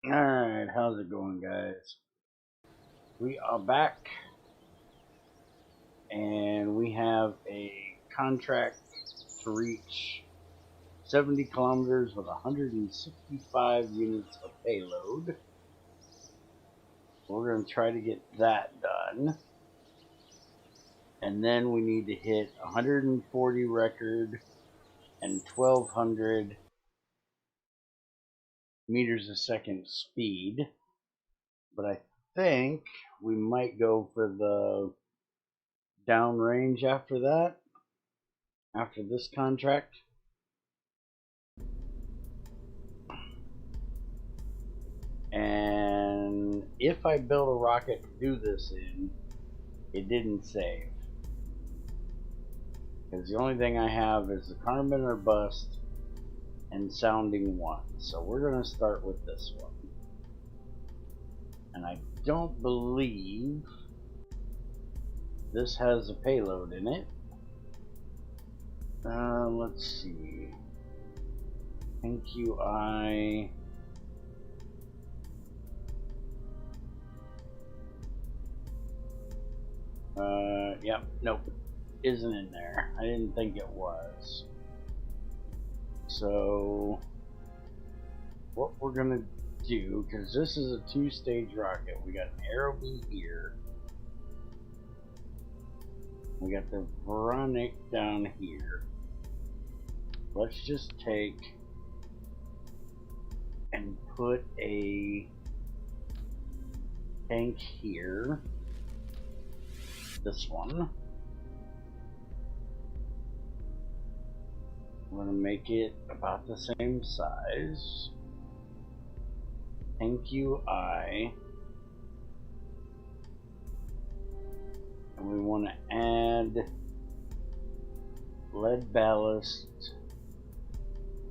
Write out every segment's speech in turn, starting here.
Alright, how's it going, guys? We are back, and we have a contract to reach 70 kilometers with 165 units of payload. We're going to try to get that done. And then we need to hit 140 record and 1200 meters a second speed. But I think we might go for the downrange after that, after this contract. And if I build a rocket to do this in, it didn't save. Because the only thing I have is the Carbon or Bust and Sounding 1. So we're going to start with this one. And I don't believe this has a payload in it. Let's see. NQI. Yep, nope. Isn't in there. I didn't think it was. So, what we're gonna do, because this is a two-stage rocket, we got an Aerobee here. We got the Veronic down here. Let's just take and put a tank here. This one. I'm going to make it about the same size. NQI. And we want to add lead ballast.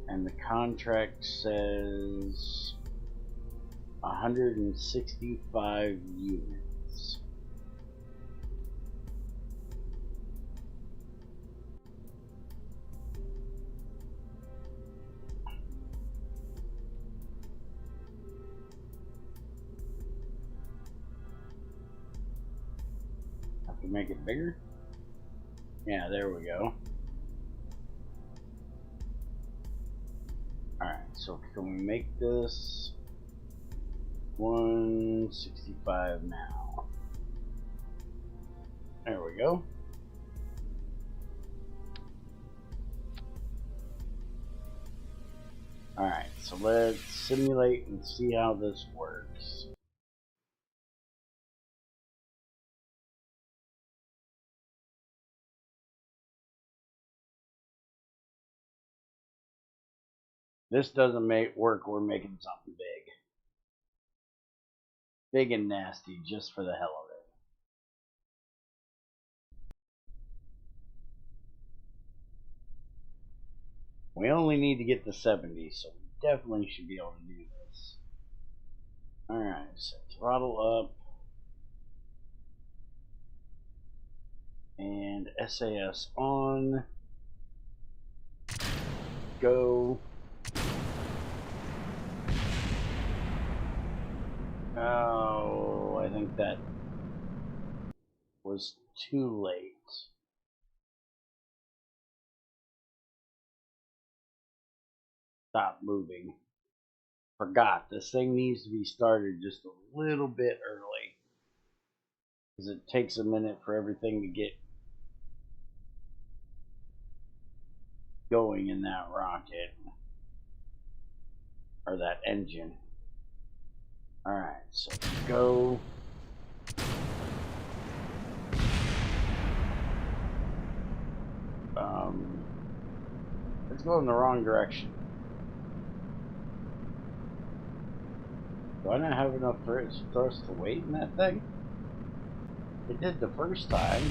And the contract says 165 units. Have to make it bigger? Yeah, there we go. Alright, so can we make this 165 now? There we go. Alright, so let's simulate and see how this works. This doesn't work, we're making something big. Big and nasty, just for the hell of it. We only need to get to 70, so we definitely should be able to do this. Alright, so throttle up. And SAS on. Go. Oh, I think that was too late. Stop moving. Forgot, this thing needs to be started just a little bit early. Because it takes a minute for everything to get going in that rocket. Or that engine. Alright, so go. It's going the wrong direction. Do I not have enough thrust to weight in that thing? It did the first time.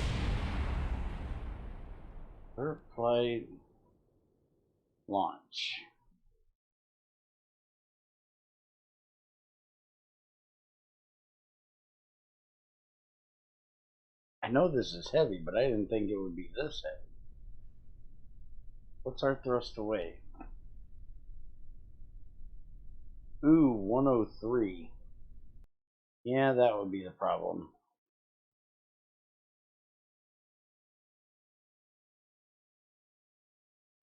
Third flight. Launch. I know this is heavy, but I didn't think it would be this heavy. What's our thrust to weight? Ooh, 103. Yeah, that would be the problem.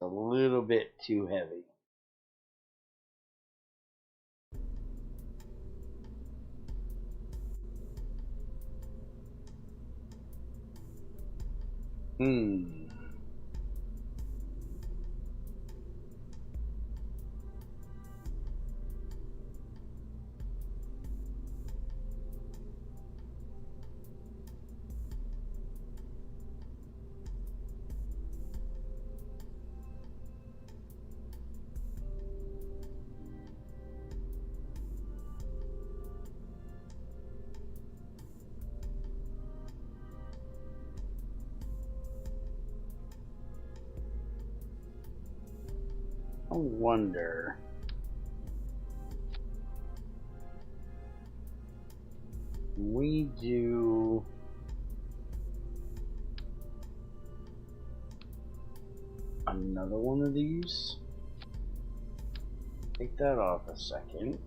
A little bit too heavy. I wonder. We do another one of these. Take that off a second.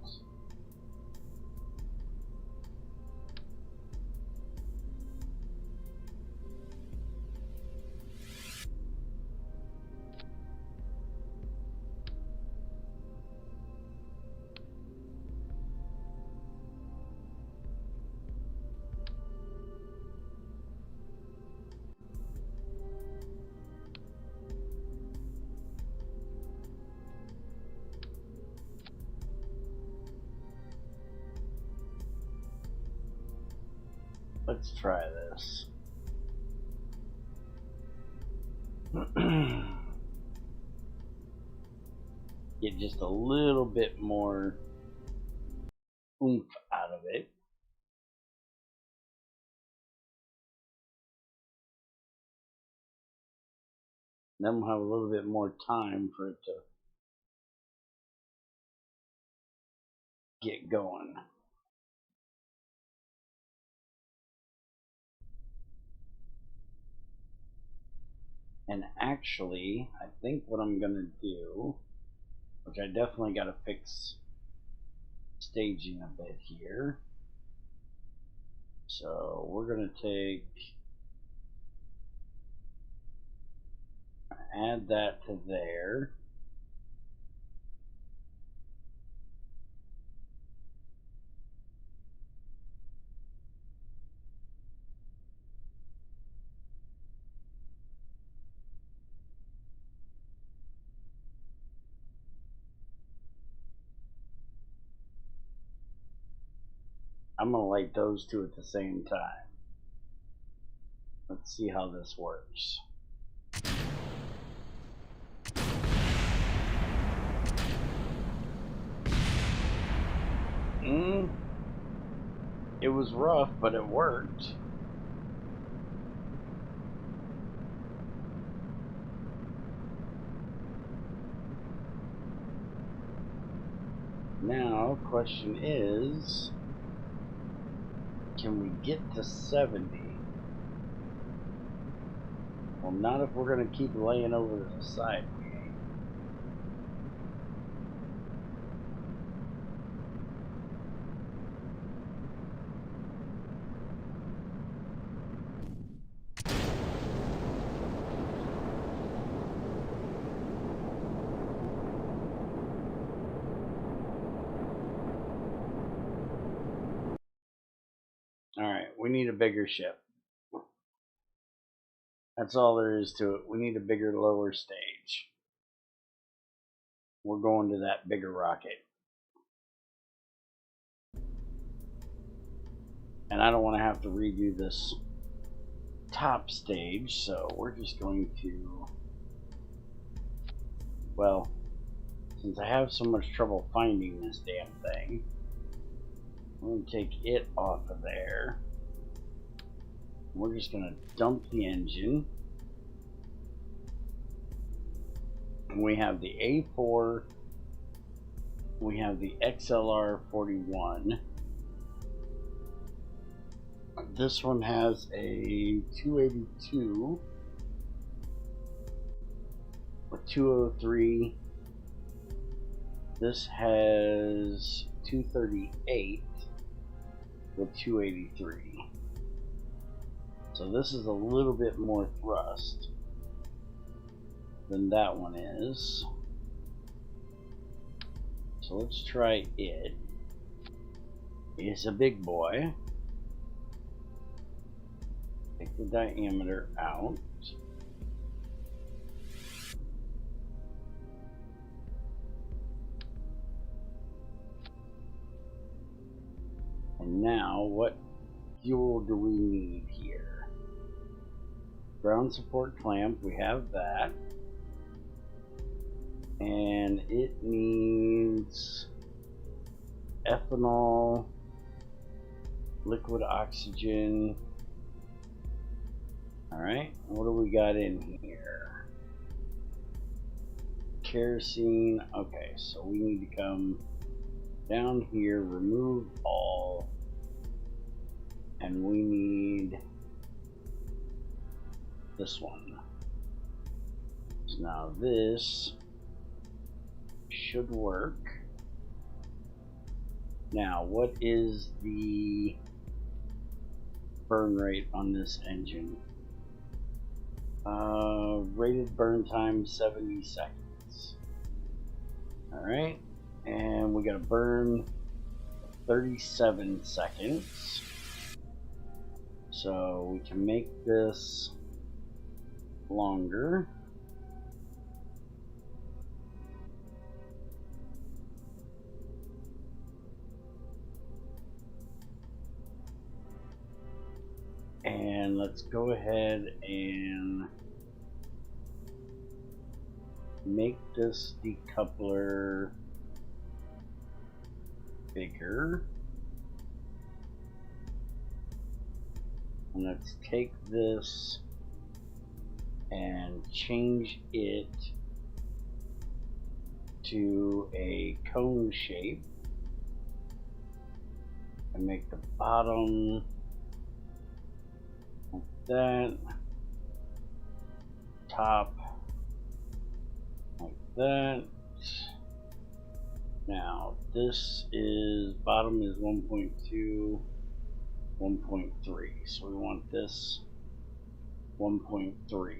Let's try this. Get just a little bit more oomph out of it. Then we'll have a little bit more time for it to get going. And actually, I think what I'm gonna do, which I definitely gotta fix staging a bit here. So we're gonna add that to there. I'm gonna light those two at the same time. Let's see how this works. It was rough, but it worked. Now, question is, can we get to 70? Well, not if we're going to keep laying over to the side. Alright, we need a bigger ship. That's all there is to it. We need a bigger lower stage. We're going to that bigger rocket. And I don't want to have to redo this top stage, so we're just going to, well, since I have so much trouble finding this damn thing, I'm going to take it off of there. We're just going to dump the engine. And we have the A4, we have the XLR 41. This one has a 282, a 203. This has 238 with 283. So this is a little bit more thrust than that one is. So let's try it. It's a big boy. Take the diameter out. And now, what fuel do we need here? Ground support clamp, we have that. And it needs ethanol, liquid oxygen. Alright, what do we got in here? Kerosene. Okay, so we need to come down here, remove all, and we need this one. So now this should work. Now, what is the burn rate on this engine? Rated burn time 70 seconds. Alright, and we gotta burn 37 seconds. So we can make this longer. And let's go ahead and make this decoupler bigger. And let's take this and change it to a cone shape and make the bottom like that, top like that. Now this is, bottom is 1.2, 1.3, so we want this 1.3.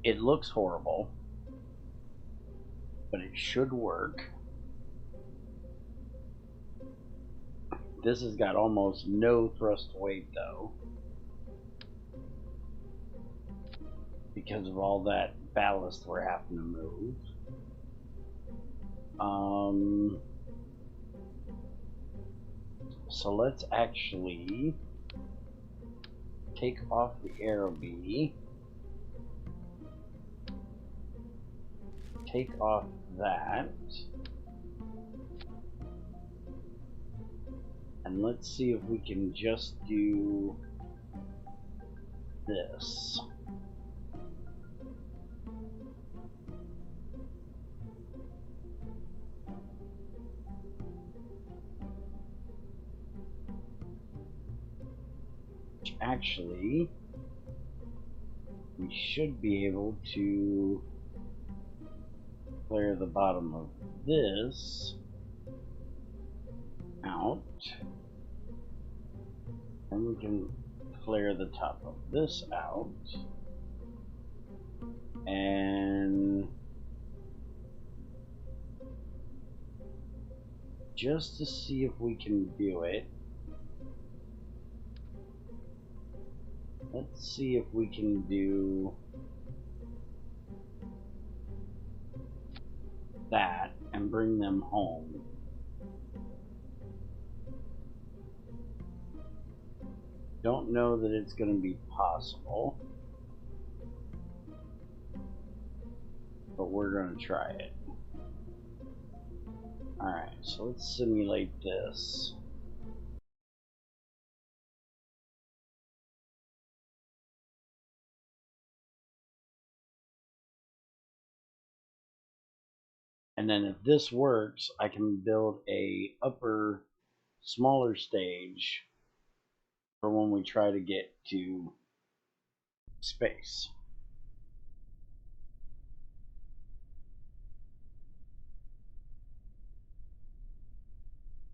It looks horrible, but it should work. This has got almost no thrust weight though, because of all that ballast we're having to move. So let's actually take off the aerobee, take off that, and let's see if we can just do this. Actually, we should be able to clear the bottom of this out, and we can clear the top of this out, and just to see if we can do it, let's see if we can do that and bring them home. Don't know that it's going to be possible, but we're going to try it. Alright, so let's simulate this. And then if this works, I can build a upper, smaller stage for when we try to get to space.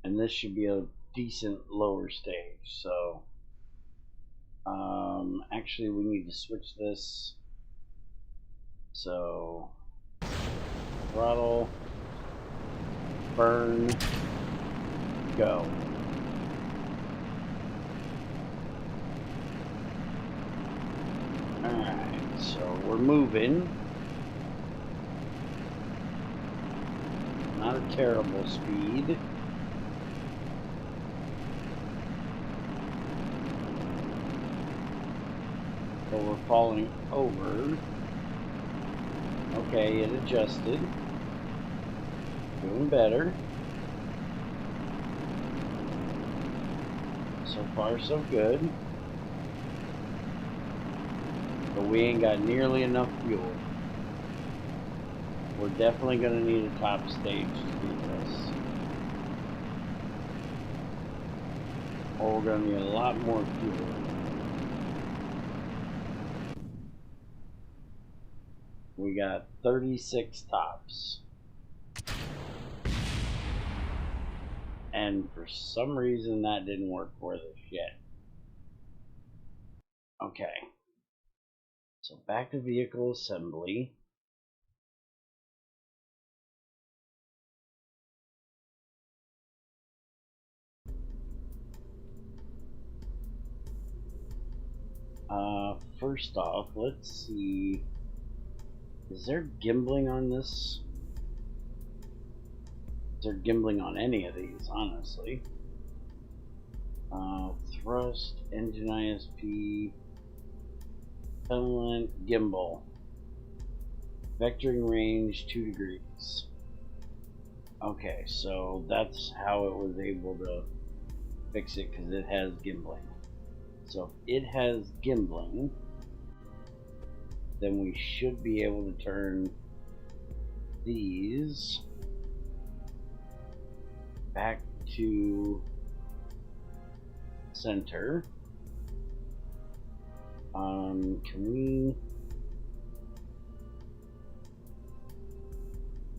And this should be a decent lower stage. So actually we need to switch this. So throttle, burn, go. Alright, so we're moving. Not a terrible speed. But we're falling over. Okay, it adjusted. Doing better. So far, so good. But we ain't got nearly enough fuel. We're definitely going to need a top stage to do this. Or we're going to need a lot more fuel. We got 36 tops. And for some reason that didn't work for us yet. Okay. So back to vehicle assembly. First off, let's see. Is there gimbling on this? Is there gimbling on any of these, honestly? Thrust, engine ISP, pedal gimbal. Vectoring range 2 degrees. Okay, so that's how it was able to fix it, because it has gimbling. So if it has gimbling, then we should be able to turn these back to center. Can we?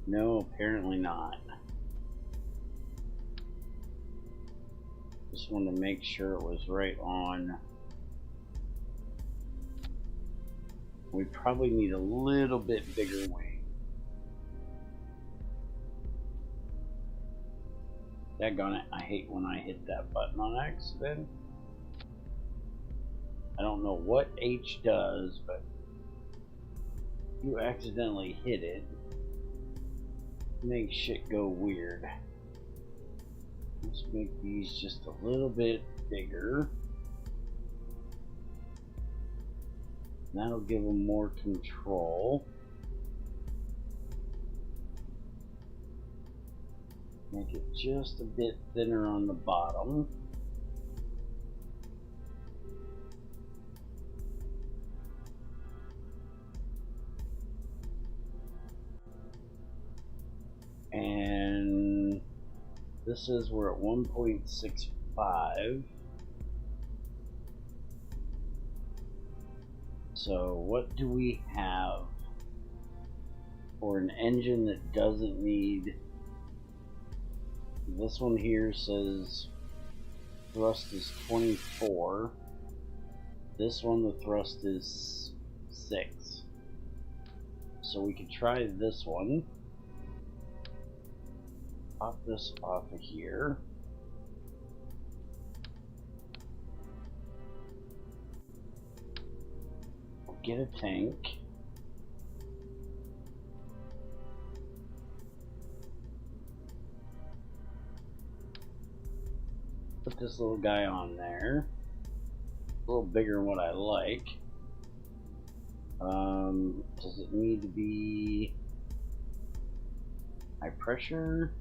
No, apparently not. Just wanted to make sure it was right on. We probably need a little bit bigger wing. Daggone it, I hate when I hit that button on accident. I don't know what H does, but you accidentally hit it. Makes shit go weird. Let's make these just a little bit bigger. That'll give them more control. Make it just a bit thinner on the bottom. And this is, we're at 1.65. So what do we have for an engine that doesn't need? This one here says thrust is 24. This one, the thrust is 6. So we could try this one. Pop this off of here. We'll get a tank. Put this little guy on there. A little bigger than what I like. Does it need to be high pressure?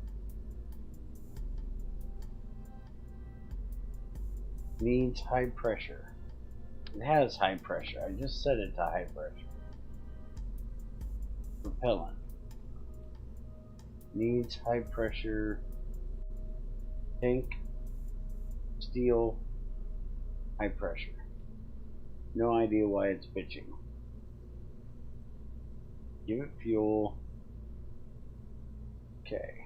Needs high pressure. It has high pressure. I just set it to high pressure. Propellant. Needs high pressure. Tank. Steel. High pressure. No idea why it's pitching. Give it fuel. Okay.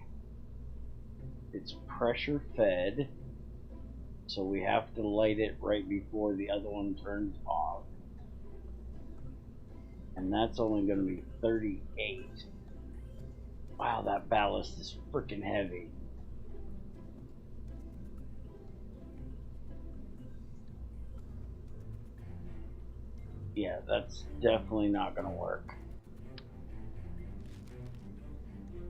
It's pressure fed, so we have to light it right before the other one turns off. And that's only going to be 38. Wow, that ballast is freaking heavy. Yeah, that's definitely not going to work.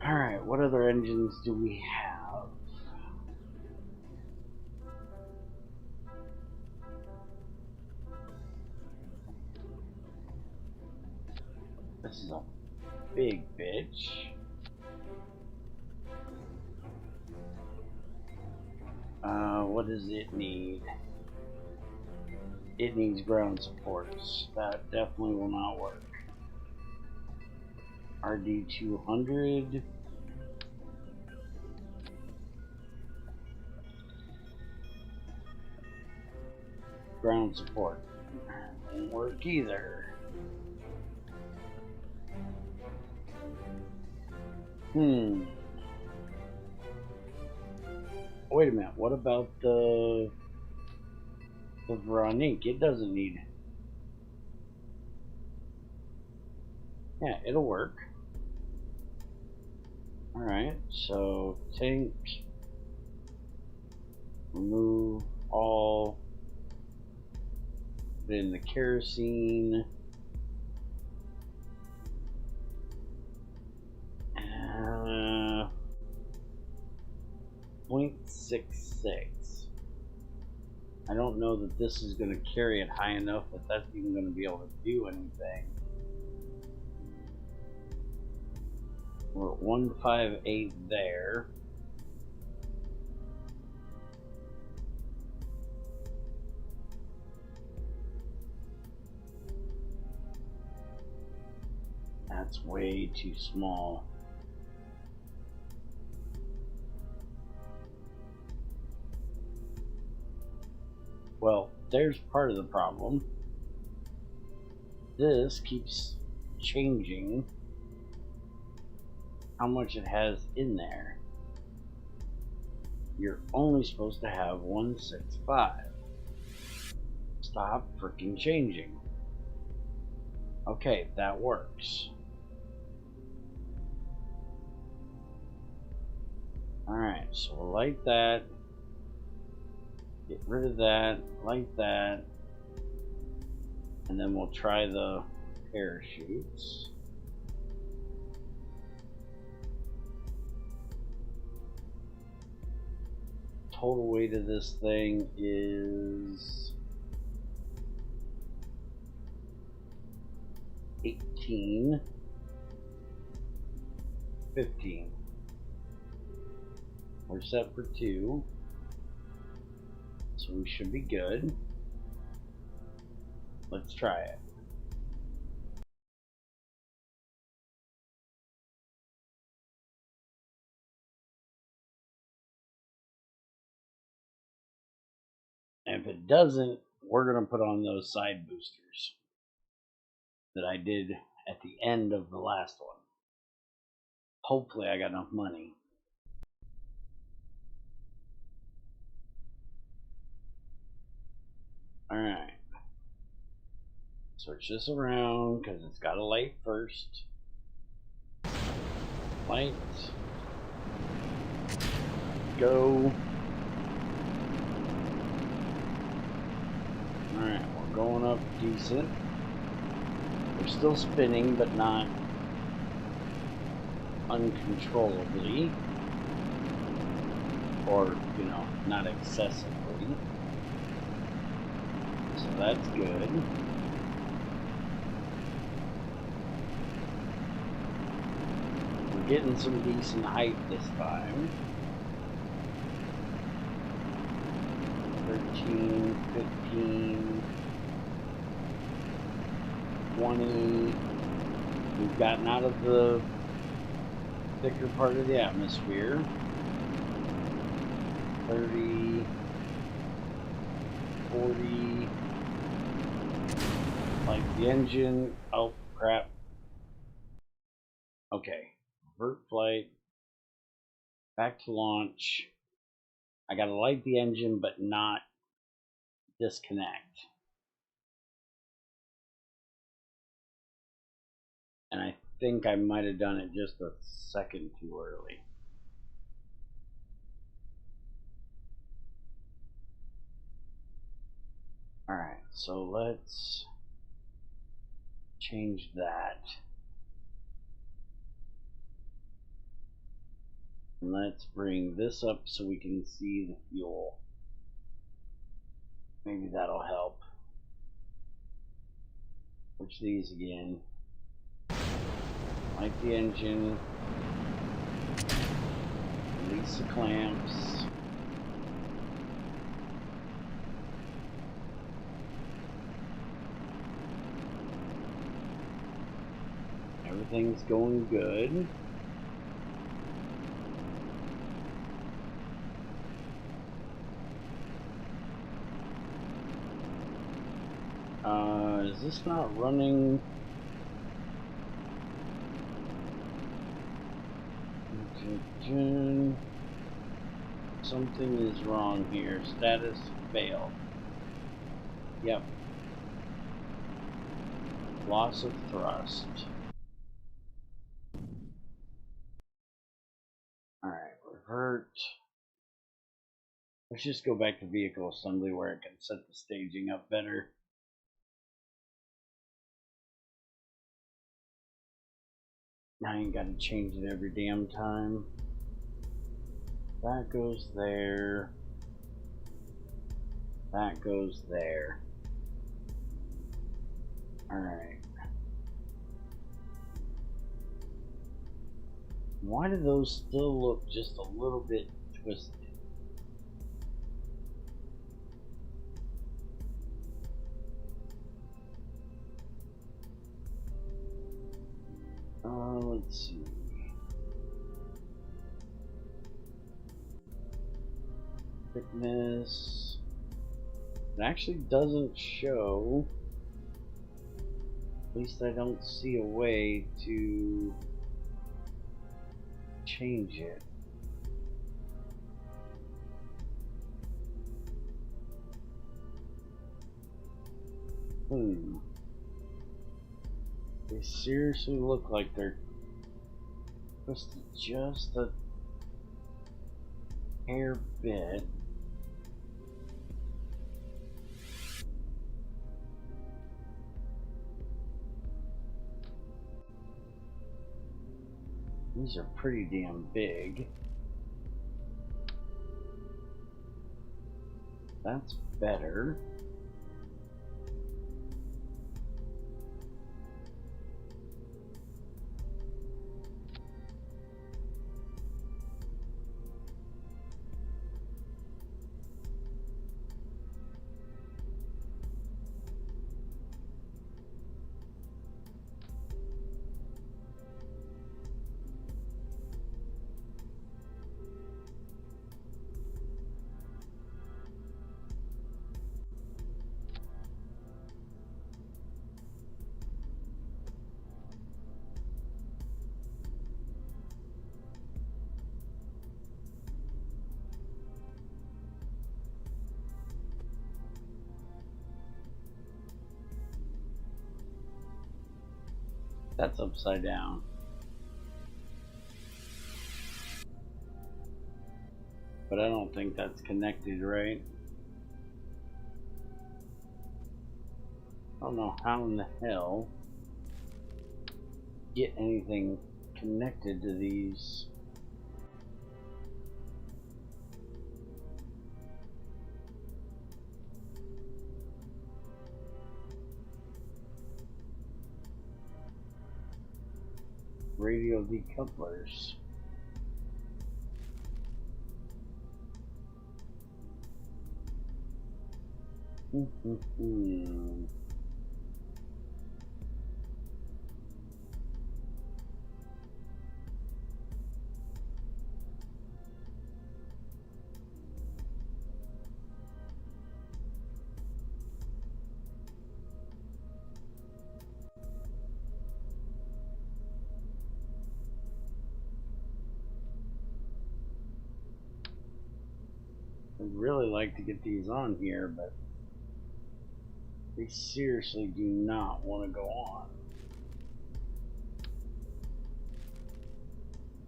Alright, what other engines do we have? This is a big bitch. What does it need? It needs ground supports. That definitely will not work. RD200. Ground support. Won't work either. Wait a minute, what about the Veronique? It doesn't need... Yeah, it'll work. Alright, so tank, remove all, put in the kerosene, 0.66. I don't know that this is going to carry it high enough that that's even going to be able to do anything. We're at 158 there. That's way too small. Well, there's part of the problem. This keeps changing how much it has in there. You're only supposed to have 165. Stop freaking changing. Okay, that works. Alright, so we'll light that. Get rid of that, light that. And then we'll try the parachutes. Total weight of this thing is 18, 15. We're set for 2, so we should be good. Let's try it. And if it doesn't, we're going to put on those side boosters that I did at the end of the last one. Hopefully I got enough money. Alright. Switch this around because it's got to light first. Light. Go. Alright, we're going up decent. We're still spinning, but not uncontrollably. Or, you know, not excessively. So that's good. We're getting some decent height this time. 13, 15, 20. We've gotten out of the thicker part of the atmosphere. 30, 40. Like the engine. Oh, crap. Okay. Vert flight. Back to launch. I gotta light the engine, but not disconnect. And I think I might have done it just a second too early. Alright, so let's change that. And let's bring this up so we can see the fuel. Maybe that'll help. Push these again. Light the engine. Release the clamps. Everything's going good. Is this not running? Something is wrong here. Status failed. Yep. Loss of thrust. Alright, revert. Let's just go back to vehicle assembly where it can set the staging up better. Now I ain't got to change it every damn time. That goes there. That goes there. Alright. Why do those still look just a little bit twisted? Let's see. Thickness. It actually doesn't show. At least I don't see a way to change it. They seriously look like they're twisted just a hair bit. These are pretty damn big. That's better. That's upside down. But I don't think that's connected, right? I don't know how in the hell get anything connected to these. Radio decouplers. I'd really like to get these on here, but they seriously do not want to go on.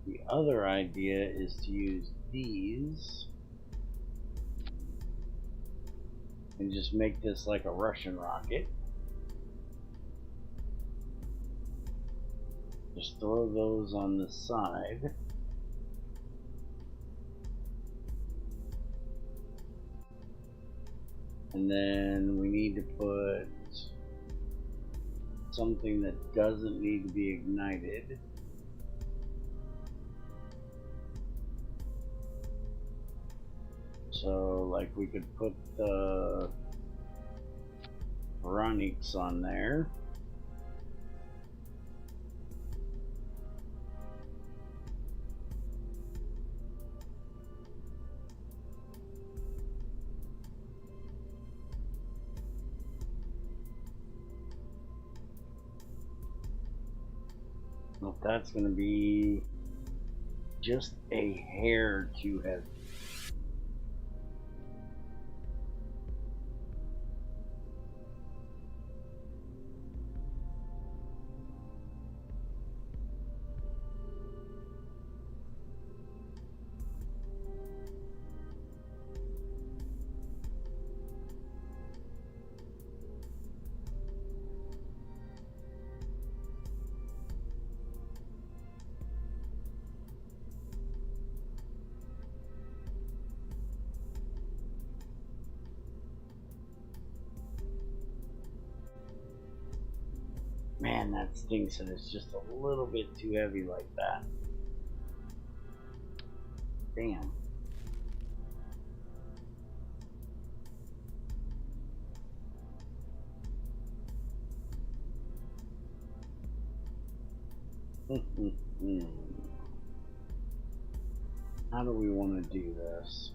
The other idea is to use these and just make this like a Russian rocket. Just throw those on the side. And then we need to put something that doesn't need to be ignited. So, like, we could put the Veronix on there. Well, that's going to be just a hair too heavy. Man, that stinks and it's just a little bit too heavy like that. Damn. How do we want to do this?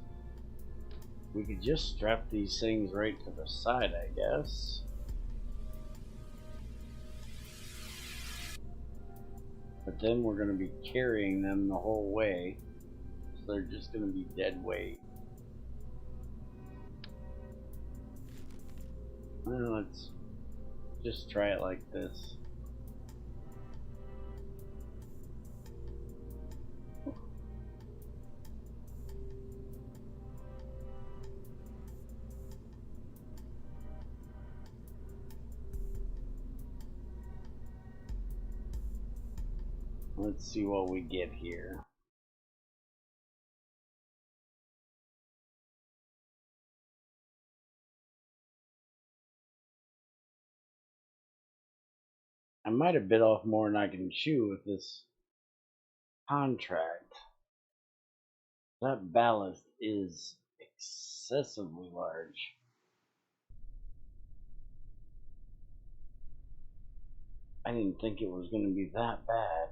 We could just strap these things right to the side, I guess. But then we're going to be carrying them the whole way, so they're just going to be dead weight. Let's just try it like this. Let's see what we get here. I might have bit off more than I can chew with this contract. That ballast is excessively large. I didn't think it was going to be that bad.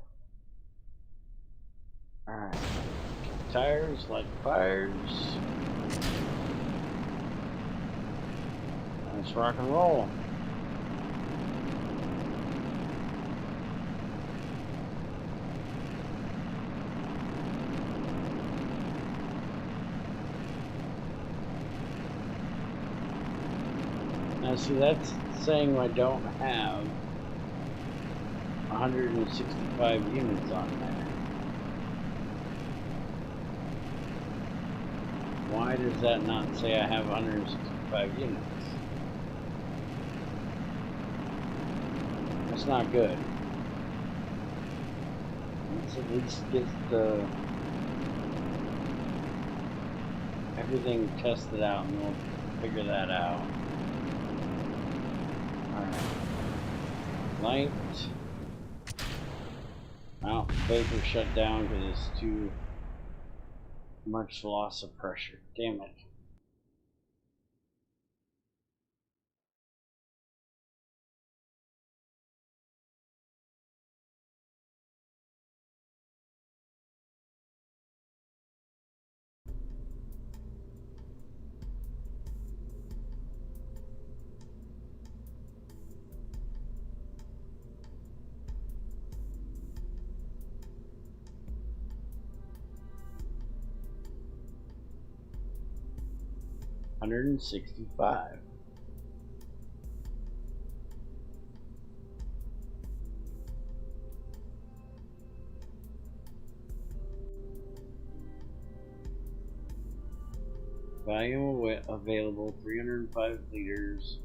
Alright. Tires like fires. Let's rock and roll. Now see, that's saying I don't have 165 units on there. Why does that not say I have 165 units? That's not good. Let's at least get the everything tested out and we'll figure that out. Alright. Light. Well, vapor shut down because it's too much loss of pressure. Damn it. 165. Volume available 305 liters,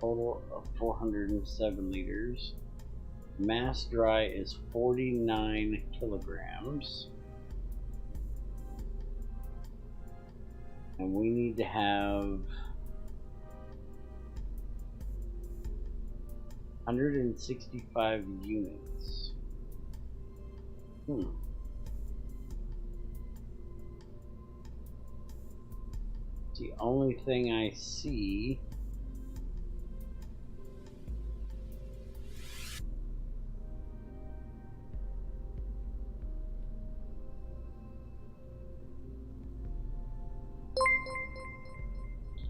total of 407 liters. Mass dry is 49 kilograms. And we need to have 165 units. The only thing I see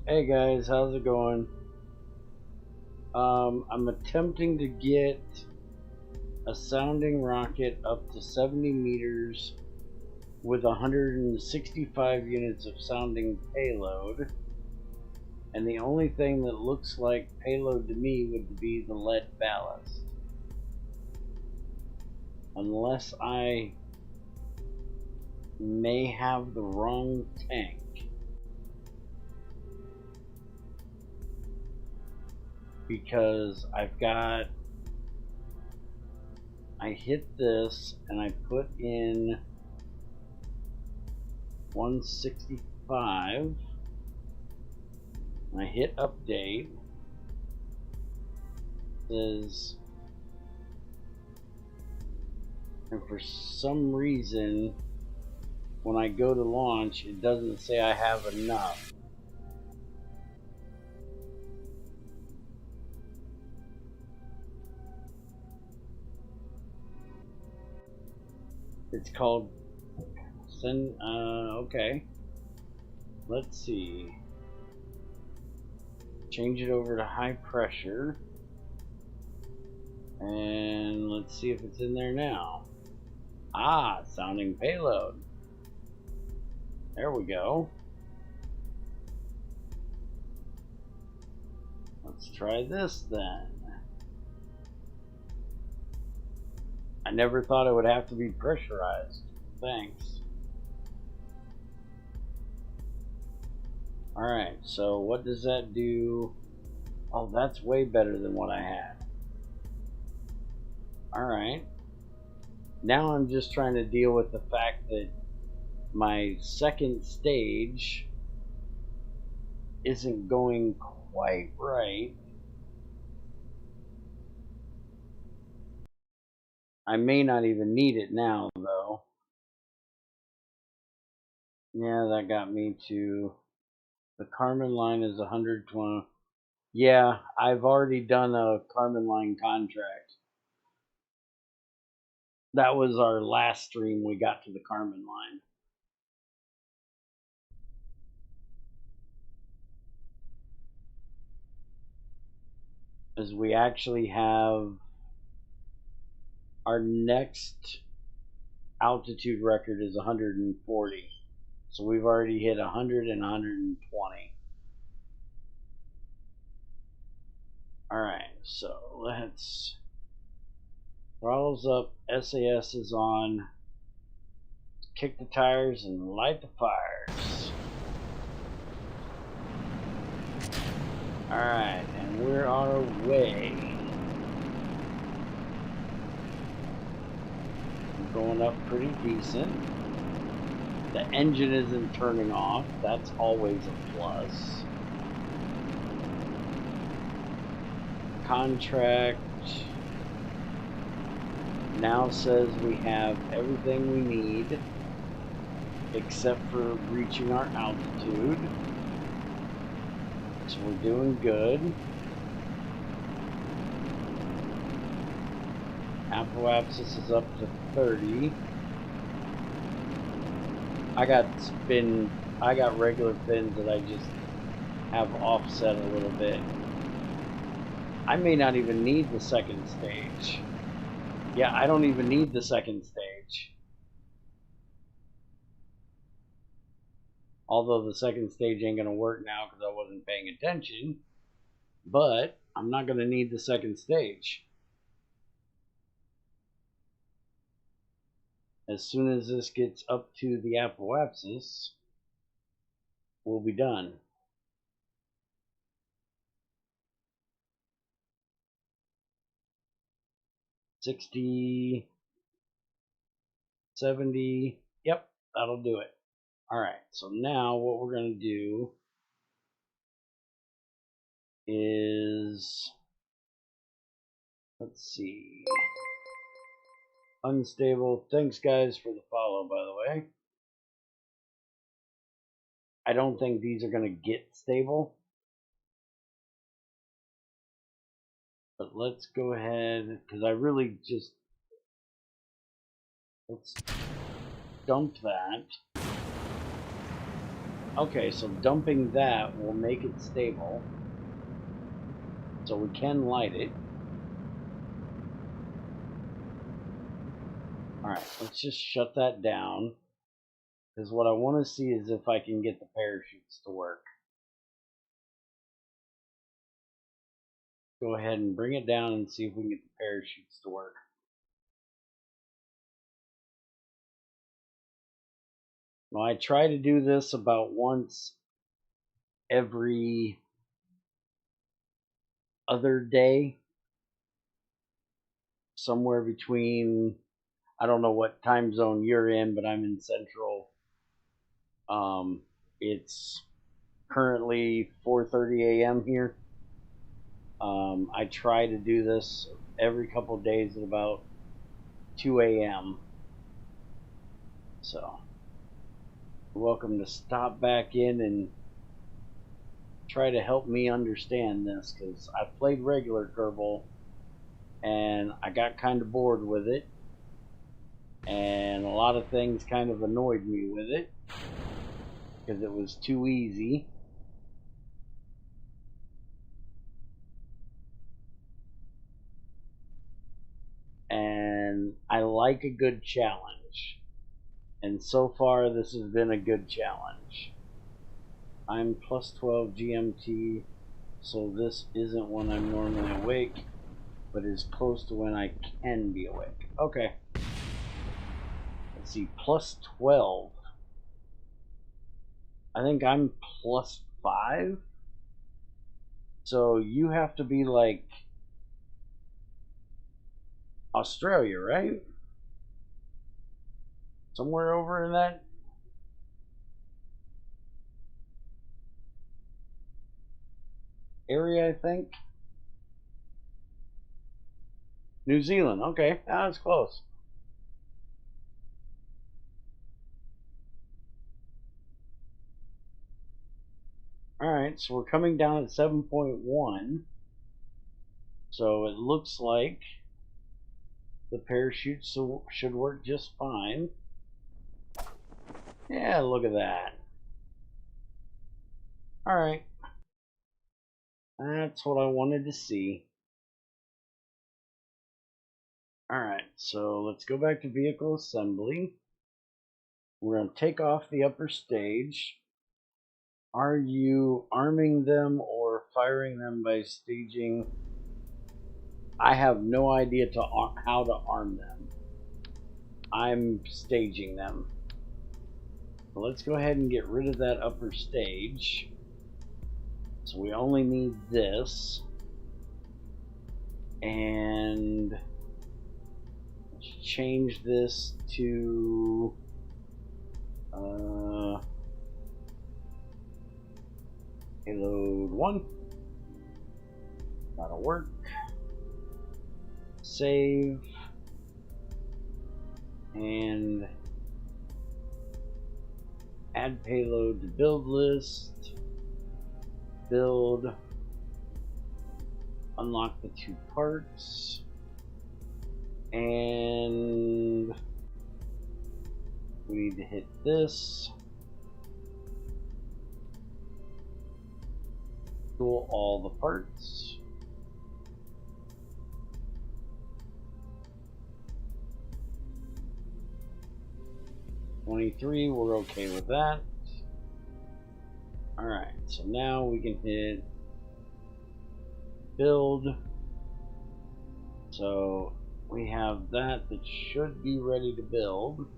Hey guys, how's it going? I'm attempting to get a sounding rocket up to 70 meters with 165 units of sounding payload, and the only thing that looks like payload to me would be the lead ballast, unless I may have the wrong tank. Because I hit this and I put in 165 and I hit update. It says, and for some reason when I go to launch it doesn't say I have enough. It's called send. Okay. Let's see. Change it over to high pressure. And let's see if it's in there now. Ah, sounding payload. There we go. Let's try this then. I never thought it would have to be pressurized. Thanks. Alright, so what does that do? Oh, that's way better than what I had. Alright. Now I'm just trying to deal with the fact that my second stage isn't going quite right. I may not even need it now, though. Yeah, that got me to... The Carmen line is 120. Yeah, I've already done a Carmen line contract. That was our last stream we got to the Carmen line. As we actually have our next altitude record is 140. So we've already hit 100 and 120. Alright, so let's... Throttles up, SAS is on. Kick the tires and light the fires. Alright, and we're on our way. We're going up pretty decent. The engine isn't turning off. That's always a plus. Contract now says we have everything we need except for reaching our altitude. So we're doing good. Apoapsis is up to 30. I got regular fins that I just have offset a little bit. I may not even need the second stage. Yeah, I don't even need the second stage. Although the second stage ain't going to work now because I wasn't paying attention. But I'm not going to need the second stage. As soon as this gets up to the apoapsis, we'll be done. $60, $70, yep, that'll do it. Alright, so now what we're going to do is, let's see, unstable. Thanks guys for the follow, by the way. I don't think these are going to get stable, but let's go ahead, because I really just, let's dump that. Okay, so dumping that will make it stable, so we can light it. Alright, let's just shut that down, because what I want to see is if I can get the parachutes to work. Go ahead and bring it down and see if we can get the parachutes to work. Now, I try to do this about once every other day, somewhere between, I don't know what time zone you're in, but I'm in Central. It's currently 4:30 a.m. here. I try to do this every couple of days at about 2 a.m. So, you're welcome to stop back in and try to help me understand this, because I've played regular Kerbal and I got kind of bored with it, and a lot of things kind of annoyed me with it because it was too easy. And I like a good challenge, and so far this has been a good challenge. I'm plus 12 GMT, so this isn't when I'm normally awake, but is close to when I can be awake. Okay. Let's see, plus 12. I think I'm plus 5. So you have to be like Australia, right? Somewhere over in that area, I think. New Zealand, okay, that's close. Alright, so we're coming down at 7.1. So it looks like the parachute should work just fine. Yeah, look at that. Alright. That's what I wanted to see. Alright, so let's go back to vehicle assembly. We're going to take off the upper stage. Are you arming them or firing them by staging? I have no idea how to arm them. I'm staging them. So let's go ahead and get rid of that upper stage. So we only need this. And let's change this to payload 1. That'll work. Save. And add payload to build list. Build. Unlock the 2 parts. And we need to hit this. Tool all the parts. $23, we're okay with that. Alright, so now we can hit build. So we have that should be ready to build.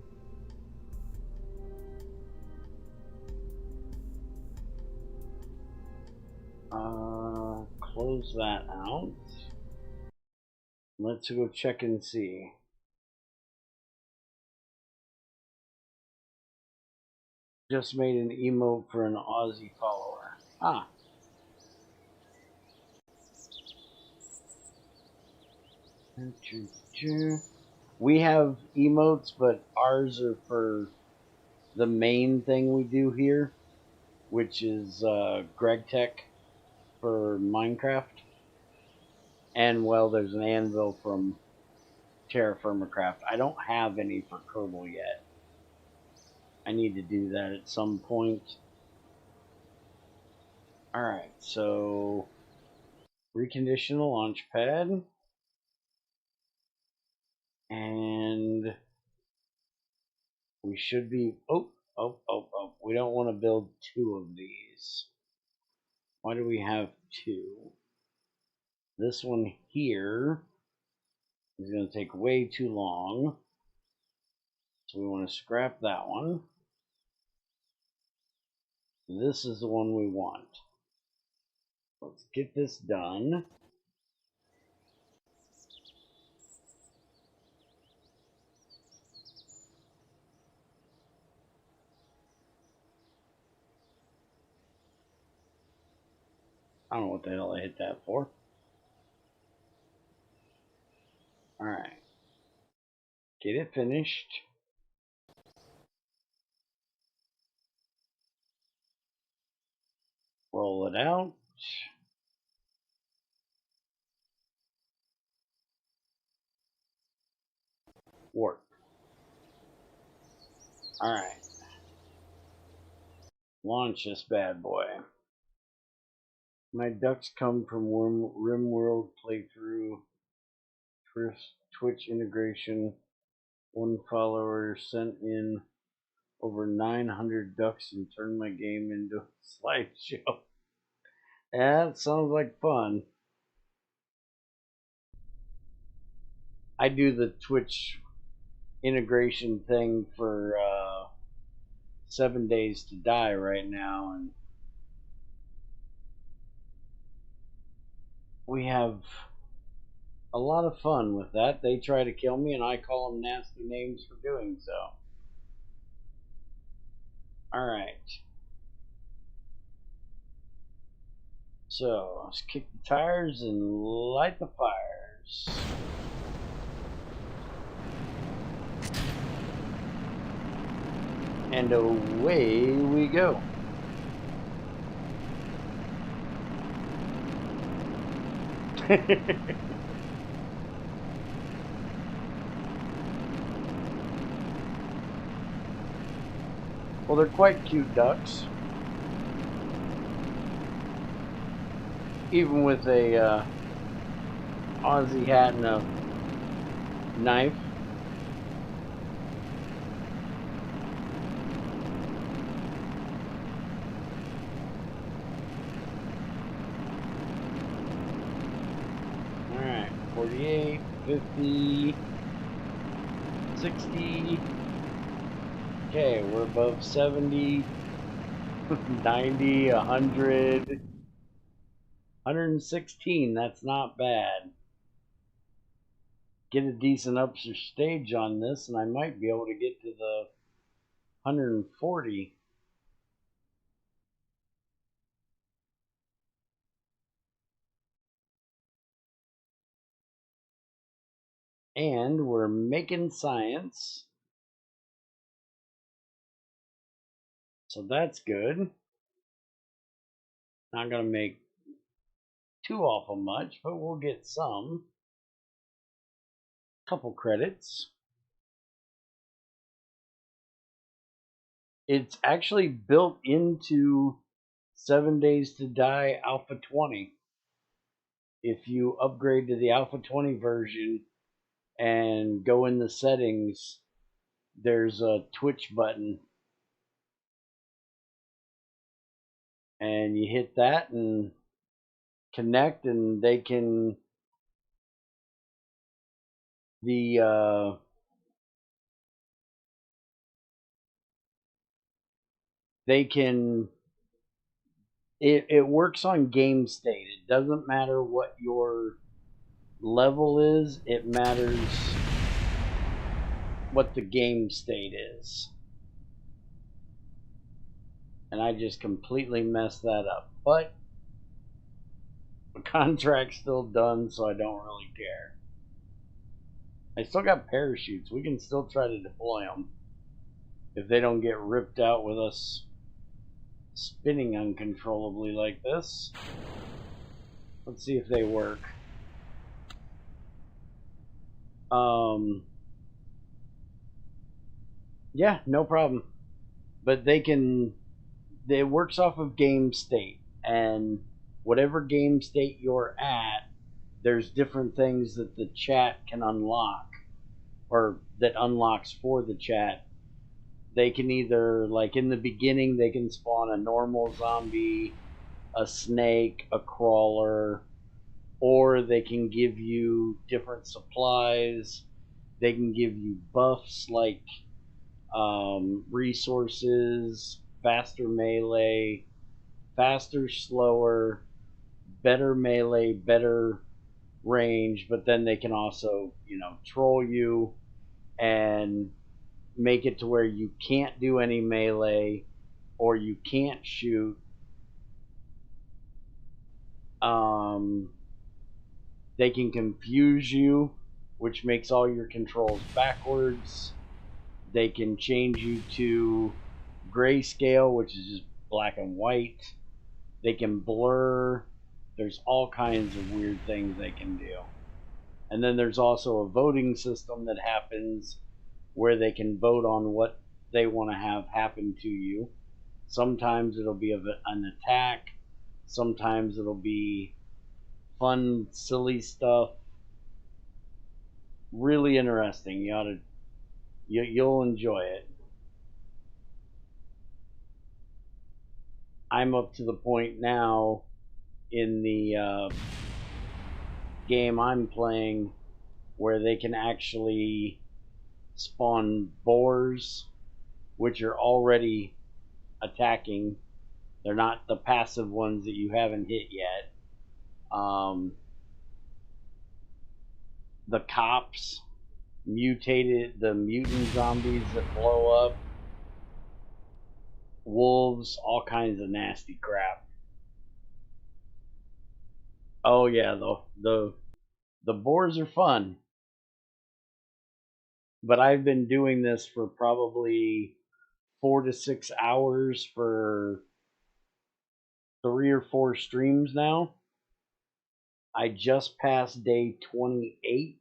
Close that out. Let's go check and see. Just made an emote for an Aussie follower. Ah. We have emotes, but ours are for the main thing we do here, which is GregTech for Minecraft. And, well, there's an anvil from Terra Firmacraft. I don't have any for Kerbal yet. I need to do that at some point. Alright, so recondition the launch pad. And we should be... Oh. We don't want to build two of these. Why do we have two? This one here is going to take way too long. So we want to scrap that one. This is the one we want. Let's get this done. I don't know what the hell I hit that for. Alright. Get it finished. Roll it out. Work. Alright. Launch this bad boy. My ducks come from RimWorld playthrough, Twitch integration. One follower sent in over 900 ducks and turned my game into a slideshow. That sounds like fun. I do the Twitch integration thing for 7 Days to Die right now, and we have a lot of fun with that. They try to kill me, and I call them nasty names for doing so. Alright. So, let's kick the tires and light the fires. And away we go. Well, they're quite cute ducks. Even with a Aussie hat and a knife. Alright, 48, 50, 60. Okay, we're above 70, 90, 100, 116. That's not bad. Get a decent upper stage on this, and I might be able to get to the 140. And we're making science. So that's good. Not going to make too awful much, but we'll get some. Couple credits. It's actually built into 7 Days to Die Alpha 20. If you upgrade to the Alpha 20 version and go in the settings, there's a Twitch button. and you hit that and connect, and they can they can it works on game state. It doesn't matter what your level is, it matters what the game state is. And I just completely messed that up. But the contract's still done, so I don't really care. I still got parachutes. We can still try to deploy them if they don't get ripped out with us spinning uncontrollably like this. Let's see if they work. Yeah, no problem. But it works off of game state, and whatever game state you're at, there's different things that the chat can unlock, or that unlocks for the chat. They can either, like in the beginning, they can spawn a normal zombie, a snake, a crawler, or they can give you different supplies. They can give you buffs like resources, faster melee, faster, slower, better melee, better range, but then they can also, troll you and make it to where you can't do any melee or you can't shoot. They can confuse you, which makes all your controls backwards. They can change you to grayscale, which is just black and white. They can blur. There's all kinds of weird things they can do. And then there's also a voting system that happens where they can vote on what they want to have happen to you. Sometimes it'll be an attack. Sometimes it'll be fun, silly stuff. Really interesting. You'll enjoy it. I'm up to the point now in the game I'm playing where they can actually spawn boars, which are already attacking. They're not the passive ones that you haven't hit yet. The cops, the mutant zombies that blow up, wolves, all kinds of nasty crap. Oh yeah, the boars are fun. But I've been doing this for probably 4 to 6 hours for 3 or 4 streams now. I just passed day 28,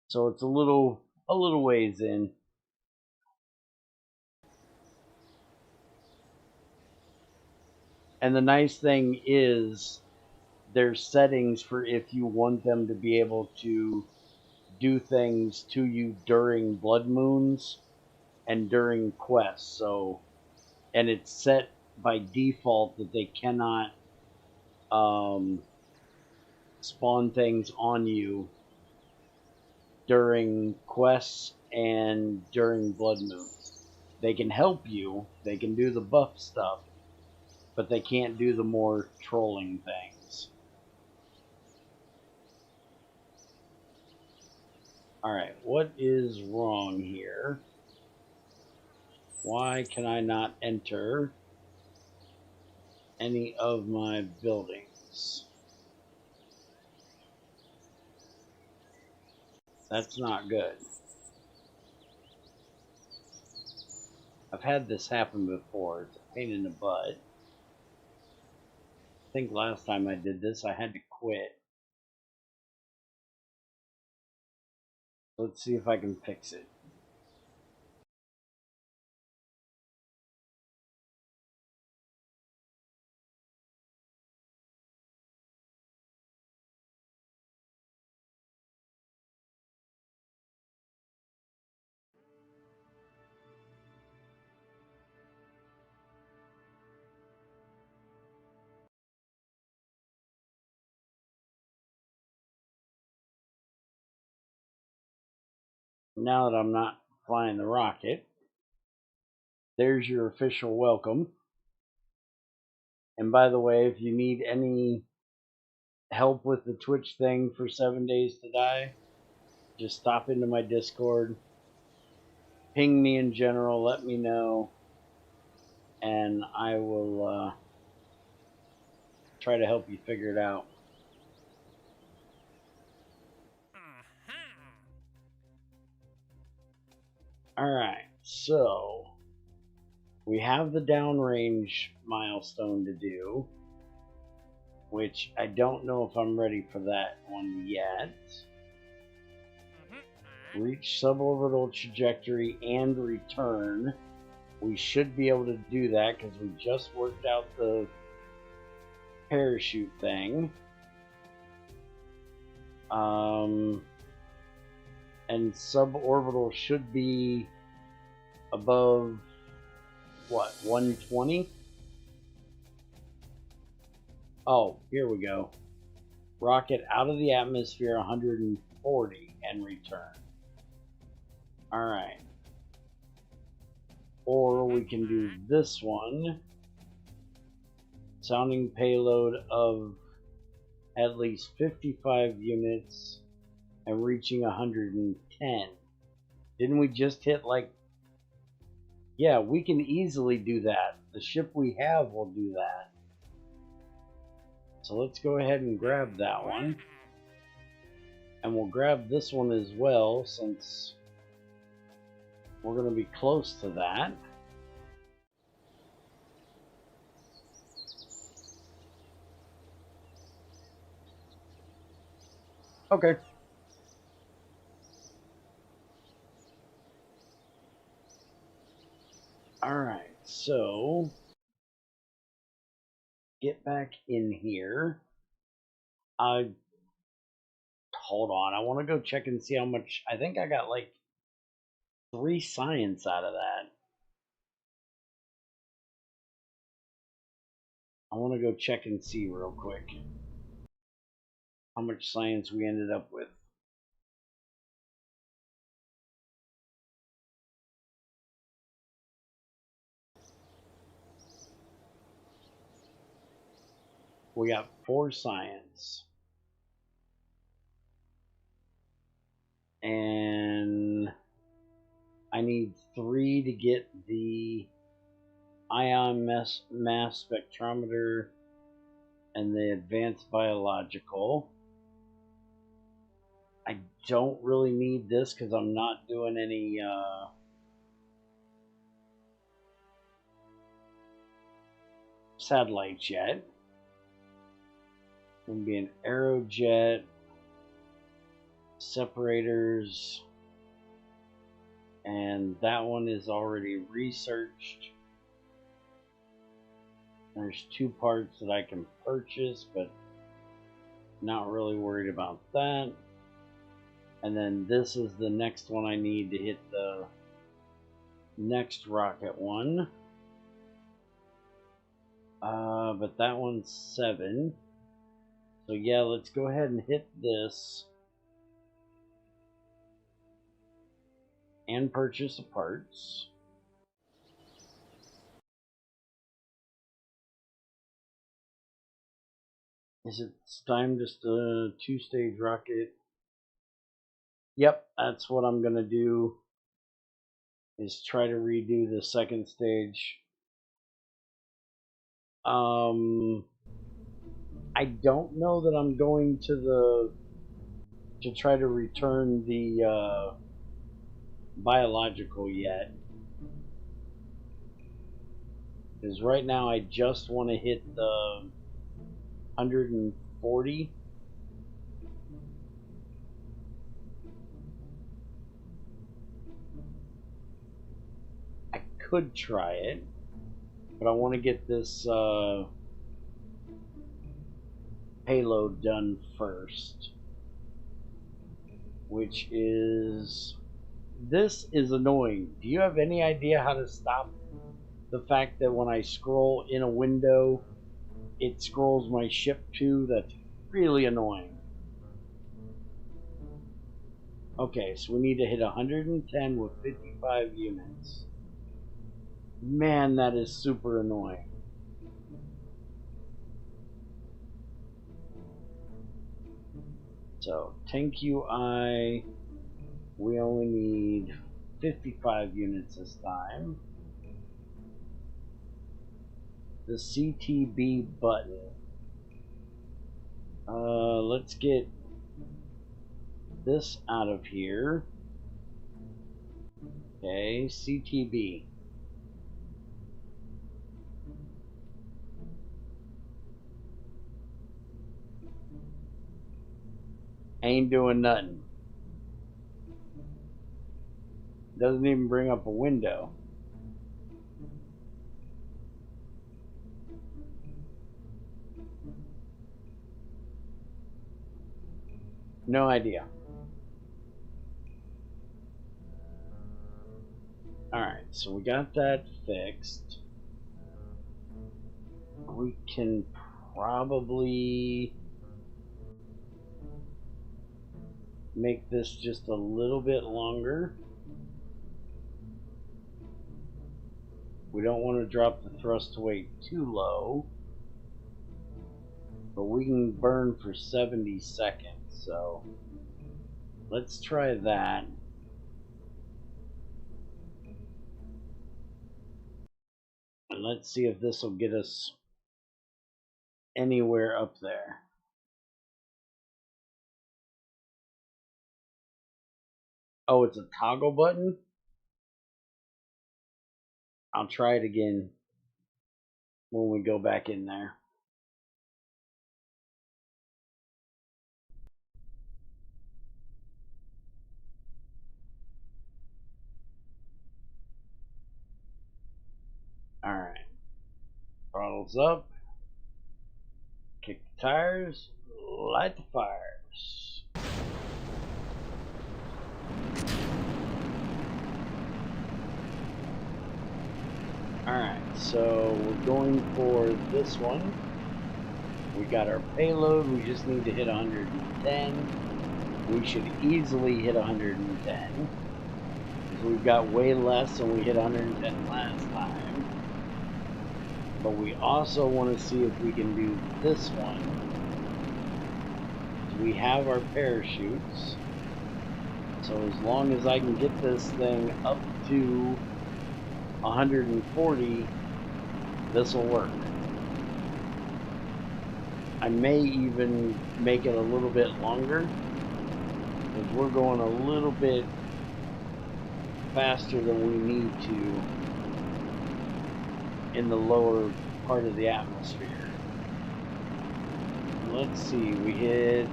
so it's a little ways in. And the nice thing is there's settings for if you want them to be able to do things to you during blood moons and during quests. So, and it's set by default that they cannot spawn things on you during quests and during blood moons. They can help you, they can do the buff stuff, but they can't do the more trolling things. Alright, what is wrong here? Why can I not enter any of my buildings? That's not good. I've had this happen before. It's a pain in the butt. I think last time I did this, I had to quit. Let's see if I can fix it. now that I'm not flying the rocket, there's your official welcome. And by the way, if you need any help with the Twitch thing for 7 Days to Die, just stop into my Discord, ping me in general, let me know, and I will try to help you figure it out. Alright, so we have the downrange milestone to do, which I don't know if I'm ready for that one yet. Reach suborbital trajectory and return. We should be able to do that because we just worked out the parachute thing. And suborbital should be above, what, 120? Oh, here we go. Rocket out of the atmosphere 140 and return. Alright. Or we can do this one. Sounding payload of at least 55 units and reaching 110. Didn't we just hit like... Yeah, we can easily do that. The ship we have will do that. So let's go ahead and grab that one. And we'll grab this one as well, since we're going to be close to that. Okay. Alright, so get back in here. Hold on, I want to go check and see how much. I think I got like 3 science out of that. I want to go check and see real quick how much science we ended up with. We got 4 science. And I need 3 to get the ion mass spectrometer and the advanced biological. I don't really need this because I'm not doing any satellites yet. Going to be an aerojet, separators, and that one is already researched. There's 2 parts that I can purchase, but not really worried about that. And then this is the next one I need to hit the next rocket one. But that one's 7. So yeah, let's go ahead and hit this and purchase the parts. Is it time just a 2-stage rocket? Yep, that's what I'm gonna do, is try to redo the 2nd stage. I don't know that I'm going to try to return the biological yet, because right now I just want to hit the 140. I could try it, but I want to get this payload done first, which is... This is annoying. Do you have any idea how to stop the fact that when I scroll in a window, it scrolls my ship too? That's really annoying. Okay, so we need to hit 110 with 55 units. Man, that is super annoying. So, 10 QI, we only need 55 units this time. The CTB button. Let's get this out of here. Okay, CTB. Ain't doing nothing. Doesn't even bring up a window. No idea. Alright, so we got that fixed. We can probably make this just a little bit longer. We don't want to drop the thrust weight too low, but we can burn for 70 seconds, so let's try that. And let's see if this will get us anywhere up there. Oh, it's a toggle button? I'll try it again when we go back in there. Alright. Throttles up. Kick the tires. Light the fires. Alright, so we're going for this one. We got our payload, we just need to hit 110. We should easily hit 110. Because we've got way less than we hit 110 last time. But we also want to see if we can do this one. We have our parachutes. So as long as I can get this thing up to 140, this will work. I may even make it a little bit longer, because we're going a little bit faster than we need to in the lower part of the atmosphere. Let's see, we hit...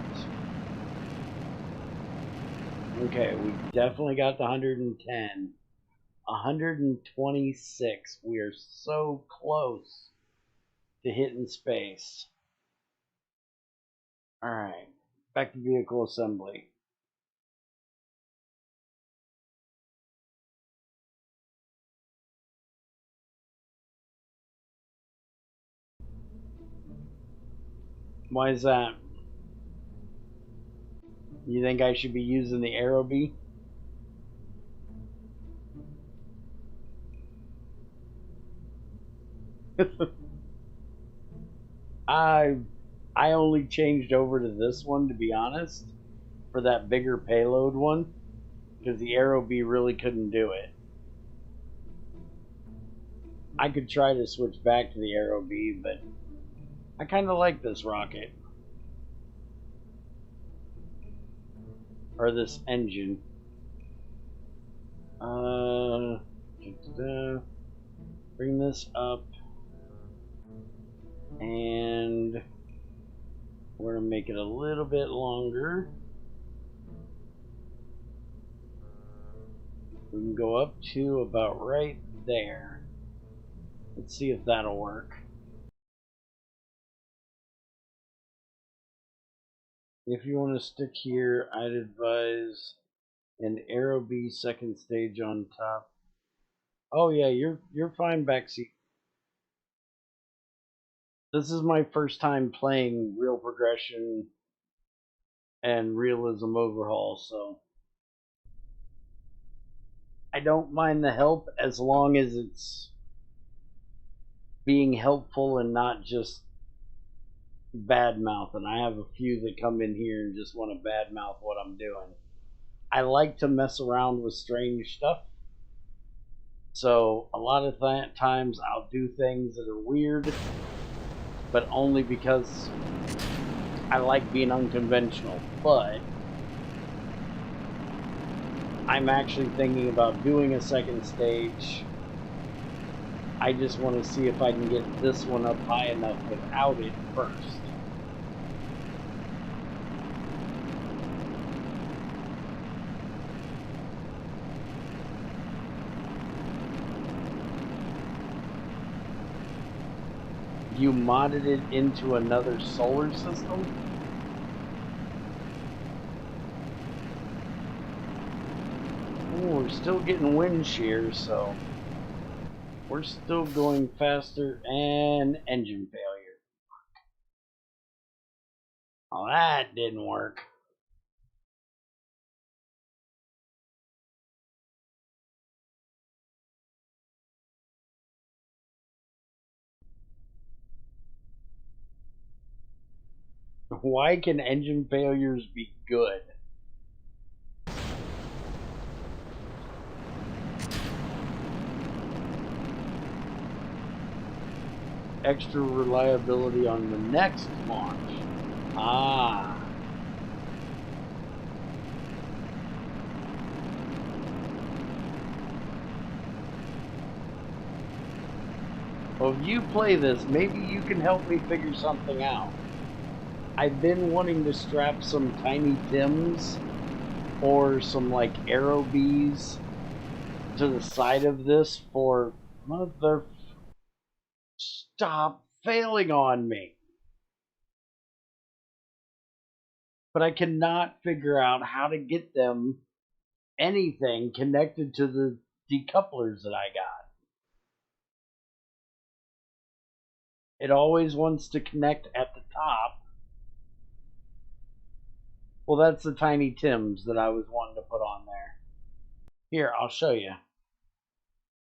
Okay, we definitely got the 110. 126. We are so close to hitting space. Alright, back to vehicle assembly. Why is that? You think I should be using the Aerobee? I only changed over to this one, to be honest, for that bigger payload one, because the Aerobee really couldn't do it. I could try to switch back to the Aerobee, but I kind of like this rocket. Or this engine. Bring this up. And we're going to make it a little bit longer. We can go up to about right there. Let's see if that'll work. If you want to stick here, I'd advise an Aerobee second stage on top. Oh yeah, you're fine, backseat. This is my first time playing Real Progression and Realism Overhaul, so I don't mind the help as long as it's being helpful and not just bad mouth. And I have a few that come in here and just want to bad mouth what I'm doing. I like to mess around with strange stuff. So a lot of times I'll do things that are weird, but only because I like being unconventional. But I'm actually thinking about doing a second stage. I just want to see if I can get this one up high enough without it first. You modded it into another solar system? Ooh, we're still getting wind shear, so we're still going faster, and engine failure. Oh, that didn't work. Why can engine failures be good? Extra reliability on the next launch. Ah. Well, if you play this, maybe you can help me figure something out. I've been wanting to strap some Tiny Tims or some like arrow bees to the side of this for mother. Stop failing on me. But I cannot figure out how to get them anything connected to the decouplers that I got. It always wants to connect at the top. Well, that's the Tiny Tims that I was wanting to put on there. Here, I'll show you.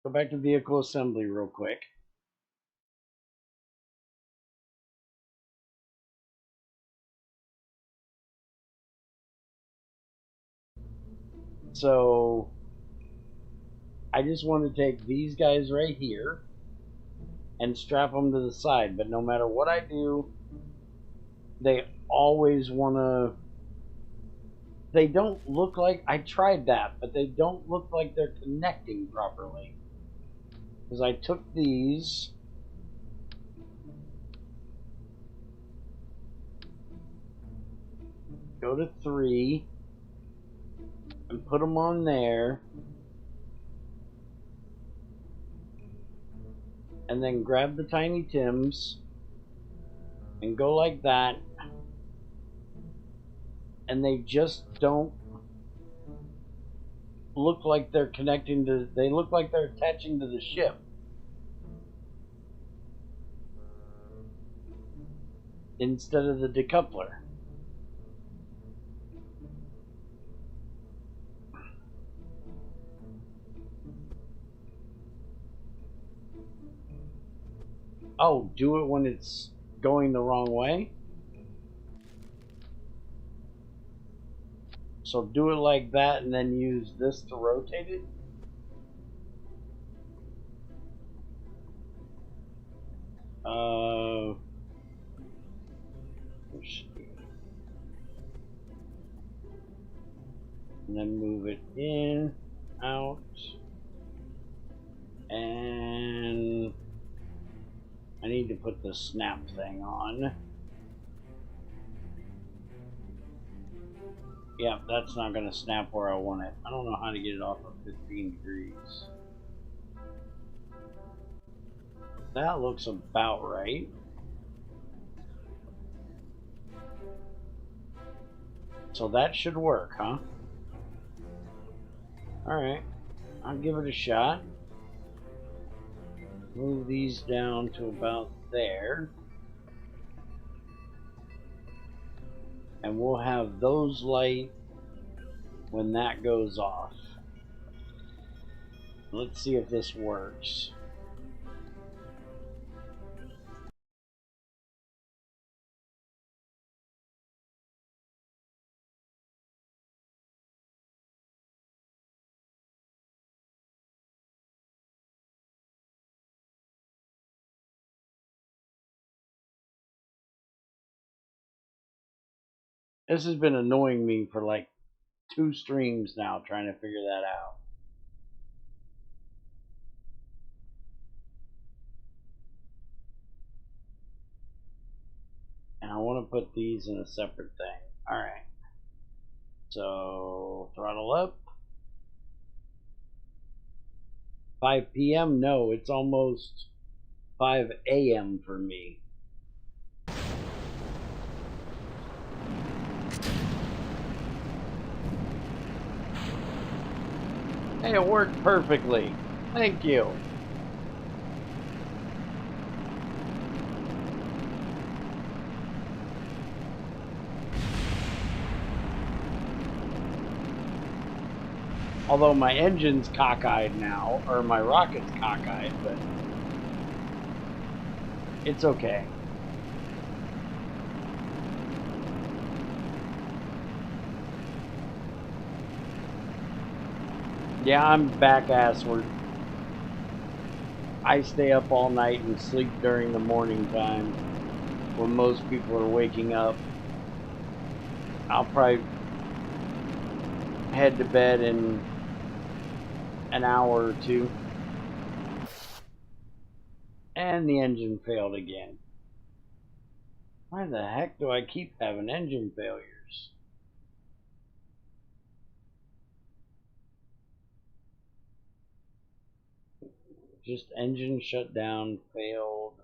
Go back to vehicle assembly real quick. So I just want to take these guys right here and strap them to the side, but no matter what I do, they always want to. They don't look like, I tried that, but they don't look like they're connecting properly. Because I took these, go to 3, and put them on there, and then grab the Tiny Tims, and go like that, and they just don't look like they're connecting to, they look like they're attaching to the ship. Instead of the decoupler. Oh, do it when it's going the wrong way? So do it like that and then use this to rotate it? And then move it in, out, and I need to put the snap thing on. Yeah, that's not going to snap where I want it. I don't know how to get it off of 15 degrees. That looks about right. So that should work, huh? Alright, I'll give it a shot. Move these down to about there. And we'll have those light when that goes off. Let's see if this works. This has been annoying me for like 2 streams now, trying to figure that out. And I want to put these in a separate thing. Alright. So, throttle up. 5 p.m.? No, it's almost 5 a.m. for me. Hey, it worked perfectly. Thank you. Although my engine's cockeyed now, or my rocket's cockeyed, but it's okay. Yeah, I'm back-assward. I stay up all night and sleep during the morning time when most people are waking up. I'll probably head to bed in an hour or two. And the engine failed again. Why the heck do I keep having engine failures? Just engine shut down, failed.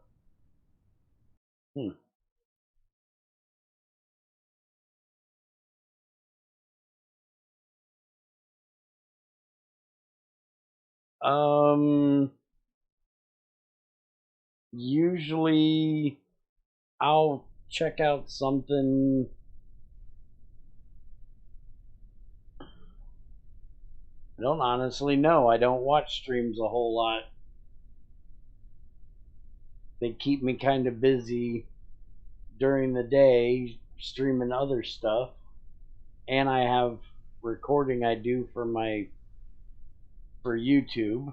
Usually I'll check out something. I don't honestly know. I don't watch streams a whole lot. They keep me kind of busy during the day streaming other stuff. And I have recording I do for YouTube.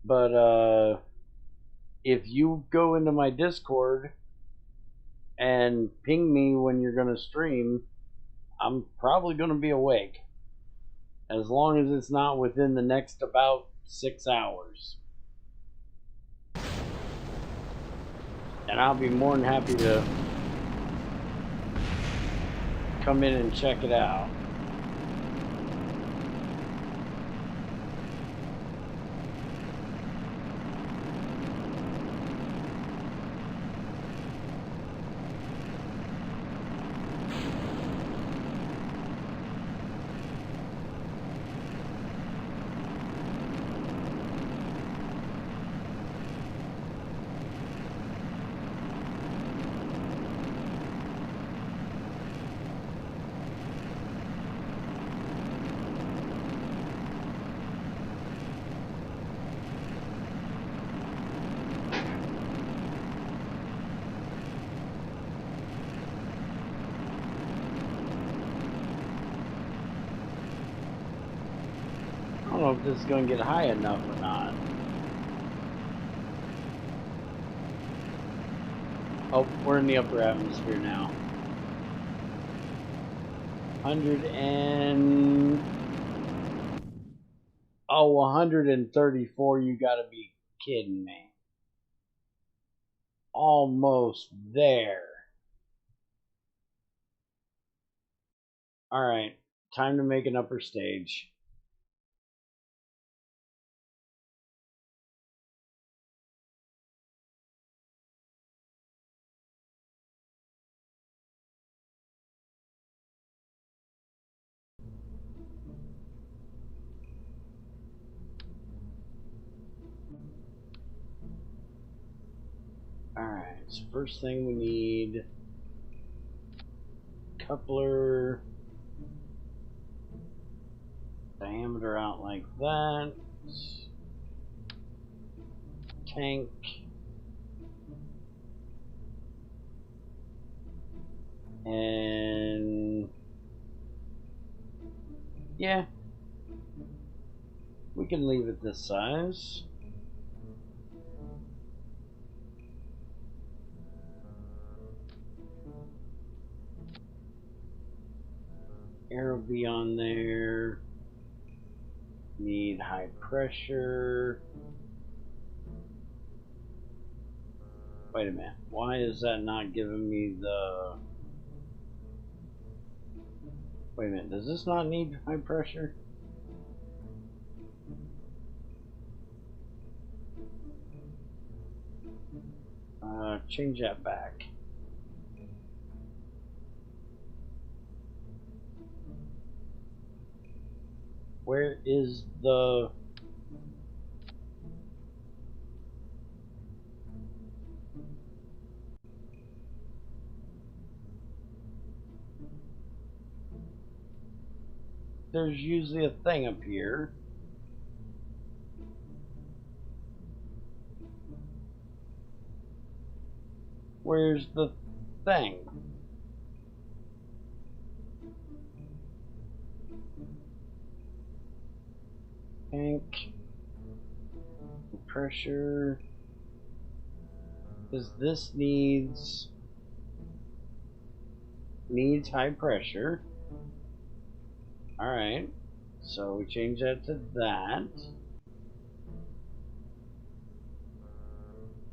But if you go into my Discord and ping me when you're going to stream, I'm probably going to be awake. As long as it's not within the next about 6 hours. And I'll be more than happy to come in and check it out. I don't know if this is going to get high enough or not. Oh, we're in the upper atmosphere now. 134, you gotta be kidding me. Almost there. Alright, time to make an upper stage. Alright, so first thing we need, coupler, Diameter out like that. Tank. And yeah, we can leave it this size. Air will be on there. Need high pressure. Wait a minute. Why is that not giving me the... Wait a minute. Does this not need high pressure? Change that back. Where is the... There's usually a thing up here. Where's the thing? Tank. Pressure. Because this needs high pressure. Alright. So we change that to that.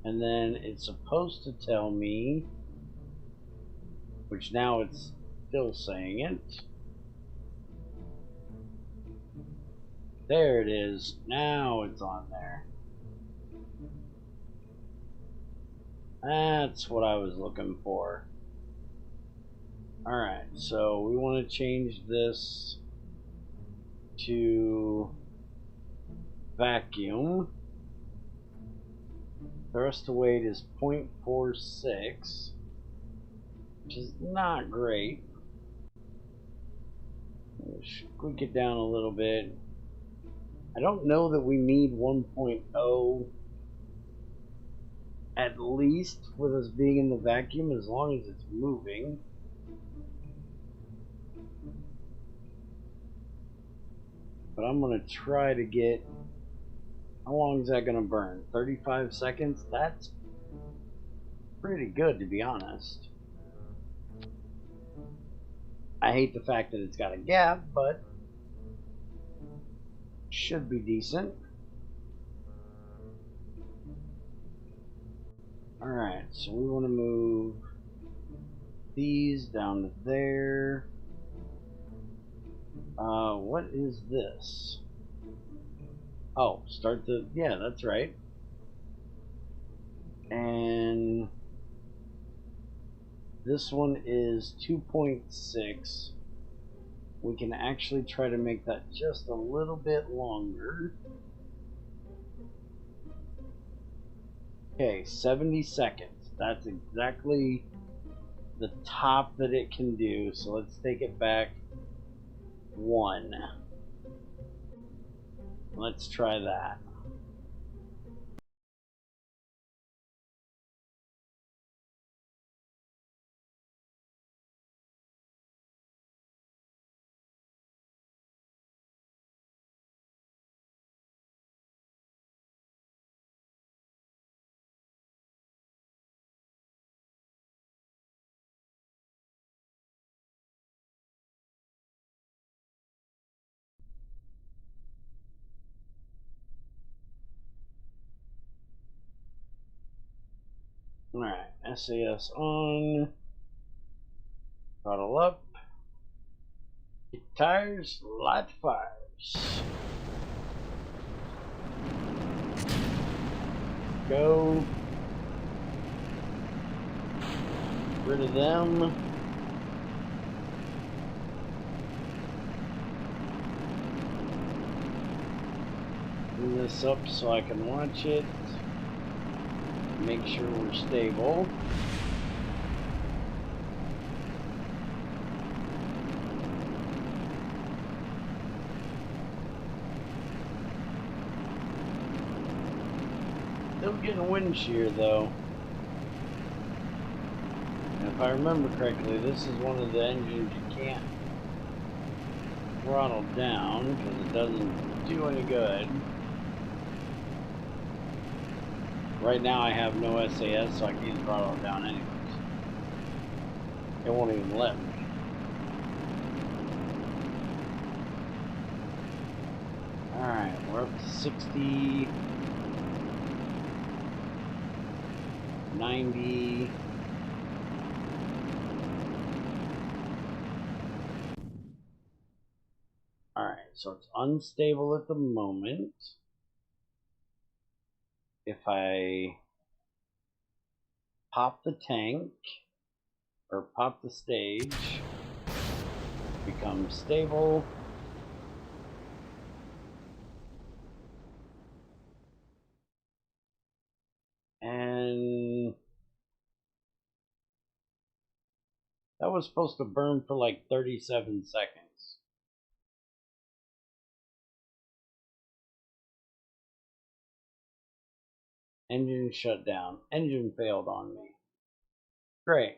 And then it's supposed to tell me, which now it's still saying it. There it is. Now it's on there. That's what I was looking for. Alright, so we want to change this to vacuum. Thrust to weight is 0.46, which is not great. Squeak it down a little bit. I don't know that we need 1.0 at least with us being in the vacuum, as long as it's moving. But I'm going to try to get... How long is that going to burn? 35 seconds? That's pretty good, to be honest. I hate the fact that it's got a gap, but should be decent. Alright, so we want to move these down to there. What is this? Oh, start the... Yeah, that's right. And this one is 2.6. We can actually try to make that just a little bit longer. Okay, 70 seconds. That's exactly the top that it can do. So let's take it back 1. Let's try that. Alright, SAS on. Throttle up. Kick tires, light fires. Go. Rid of them. Bring this up so I can watch it. Make sure we're stable. Still getting wind shear though. And if I remember correctly, this is one of the engines you can't throttle down because it doesn't do any good. Right now I have no SAS, so I can't throttle it down anyways. It won't even let me. Alright, we're up to 60, 90. Alright, so it's unstable at the moment. If I pop the tank, or pop the stage, it becomes stable. And that was supposed to burn for like 37 seconds. Engine shut down. Engine failed on me. Great.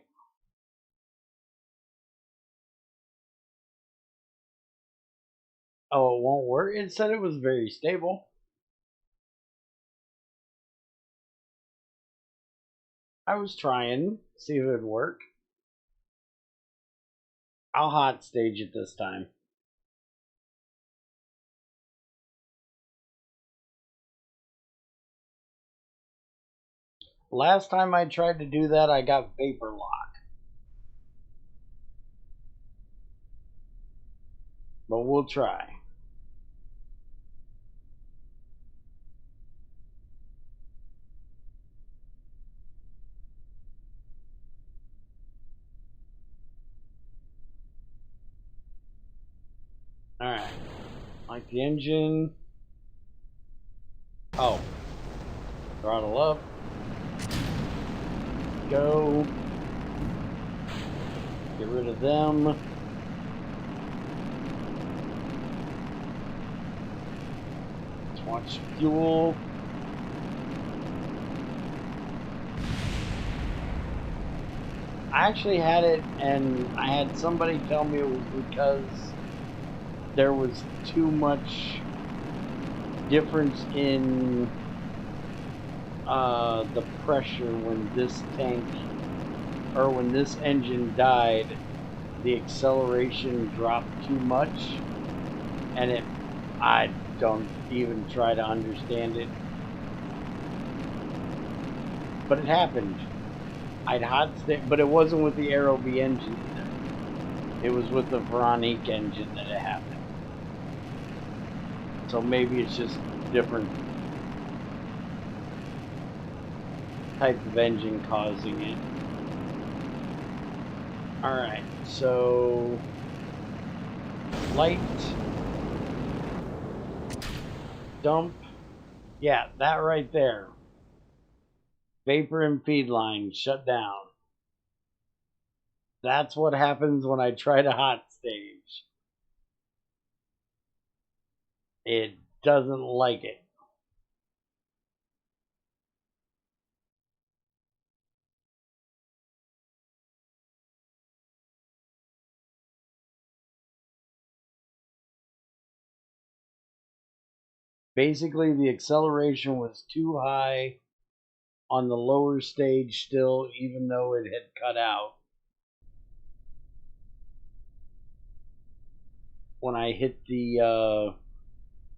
Oh, it won't work? It said it was very stable. I was trying, see if it would work. I'll hot stage it this time. Last time I tried to do that, I got vapor lock. But we'll try. Alright. Like the engine. Oh. Throttle up. Go. Get rid of them. Let's watch fuel. I actually had it, and I had somebody tell me it was because there was too much difference in the pressure when this tank, or when this engine died. The acceleration dropped too much, and I don't even try to understand it, but it happened. I'd hot stick, but it wasn't with the Aerobee engine either. It was with the Veronique engine that it happened. So maybe it's just different type of engine causing it. Alright, so light, dump, yeah, that right there. Vapor and feed line shut down. That's what happens when I try to hot stage. It doesn't like it. Basically, the acceleration was too high on the lower stage still, even though it had cut out. When I hit the,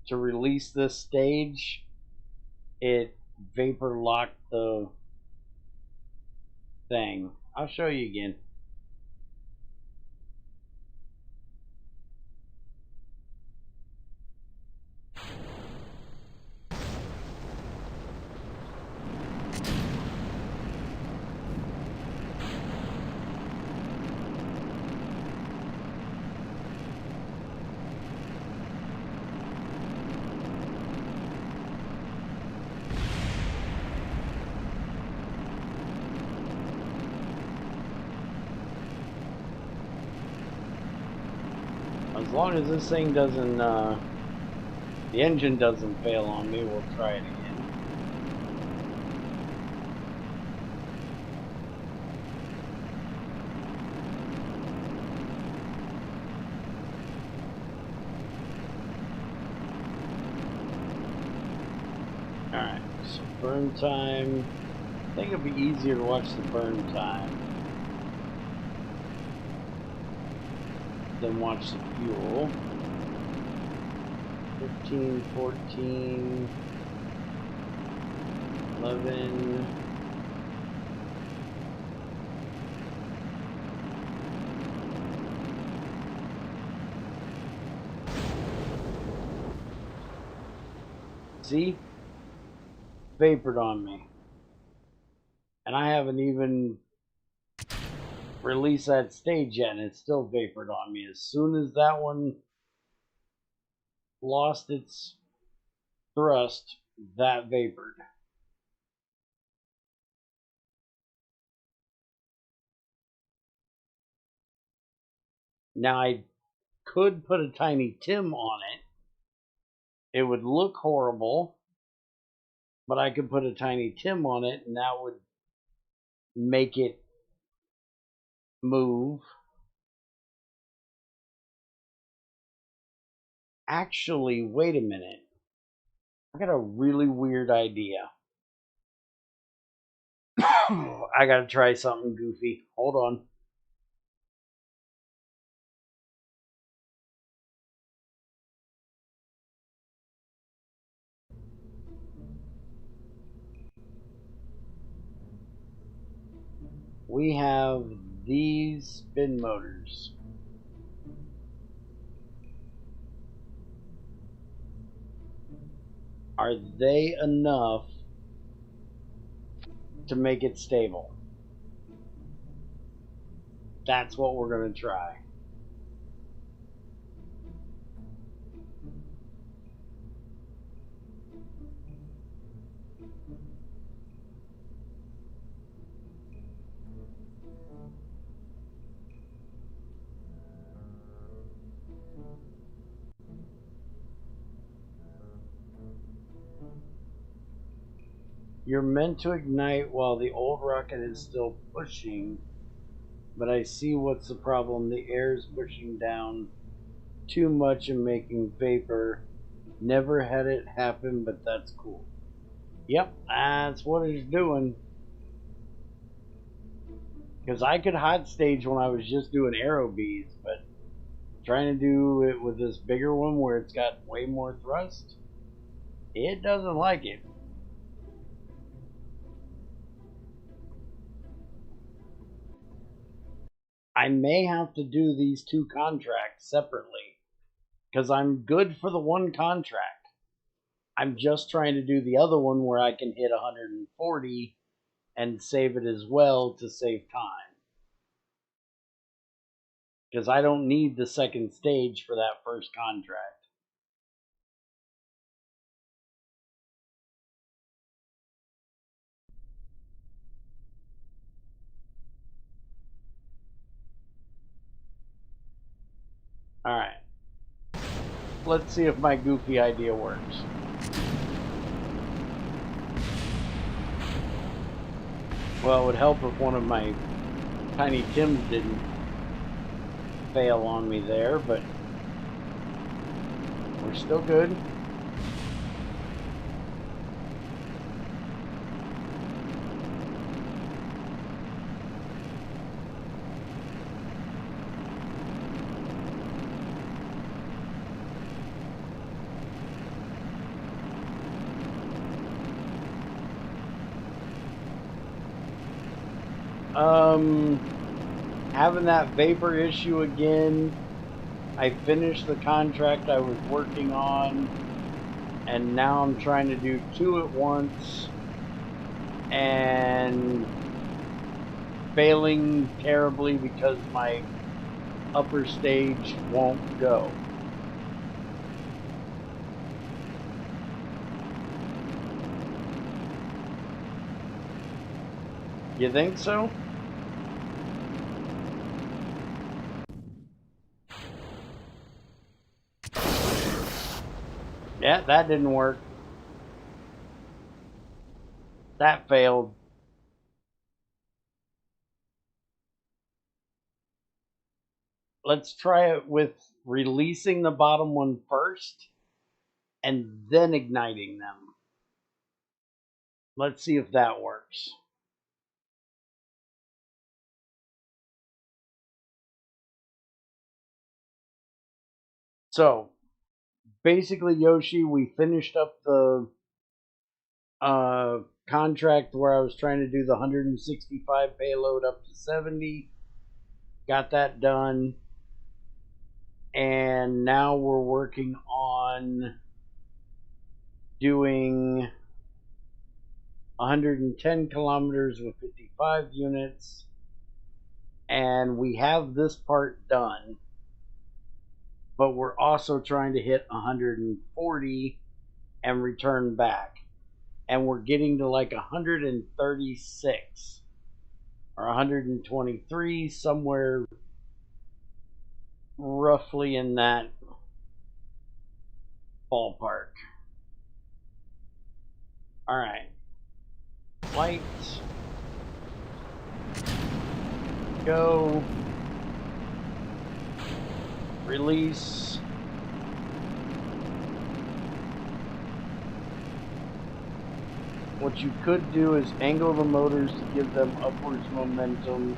to release this stage, it vapor locked the thing. I'll show you again. As long as this thing doesn't, the engine doesn't fail on me, we'll try it again. Alright, so burn time. I think it'd be easier to watch the burn time than watch the fuel. 15, 14, 11. See? Vapored on me. And I haven't even released that stage yet, and it's still vapored on me. As soon as that one lost its thrust, that vapored. Now I could put a tiny Tim on it. It would look horrible, but I could put a tiny Tim on it, and that would make it move. Actually, wait a minute. I got a really weird idea. I gotta try something goofy. Hold on. We have these spin motors. Are they enough to make it stable? That's what we're going to try. You're meant to ignite while the old rocket is still pushing, but I see what's the problem. The air is pushing down too much and making vapor. Never had it happen, but that's cool. Yep, that's what it's doing. Because I could hot stage when I was just doing arrow beads, but trying to do it with this bigger one where it's got way more thrust, it doesn't like it. I may have to do these two contracts separately because I'm good for the one contract. I'm just trying to do the other one where I can hit 140 and save it as well to save time. Because I don't need the second stage for that first contract. Alright. Let's see if my goofy idea works. Well, it would help if one of my Tiny Tims didn't fail on me there, but we're still good. Having that vapor issue again. I finished the contract I was working on, and now I'm trying to do two at once and failing terribly because my upper stage won't go. You think so? Yeah, that didn't work. That failed. Let's try it with releasing the bottom one first and then igniting them. Let's see if that works. So, basically, Yoshi, we finished up the contract where I was trying to do the 165 payload up to 70. Got that done. And now we're working on doing 110 kilometers with 55 units. And we have this part done. But we're also trying to hit 140 and return back. And we're getting to like 136 or 123, somewhere roughly in that ballpark. Alright. Flight. Go. Release. What you could do is angle the motors to give them upwards momentum.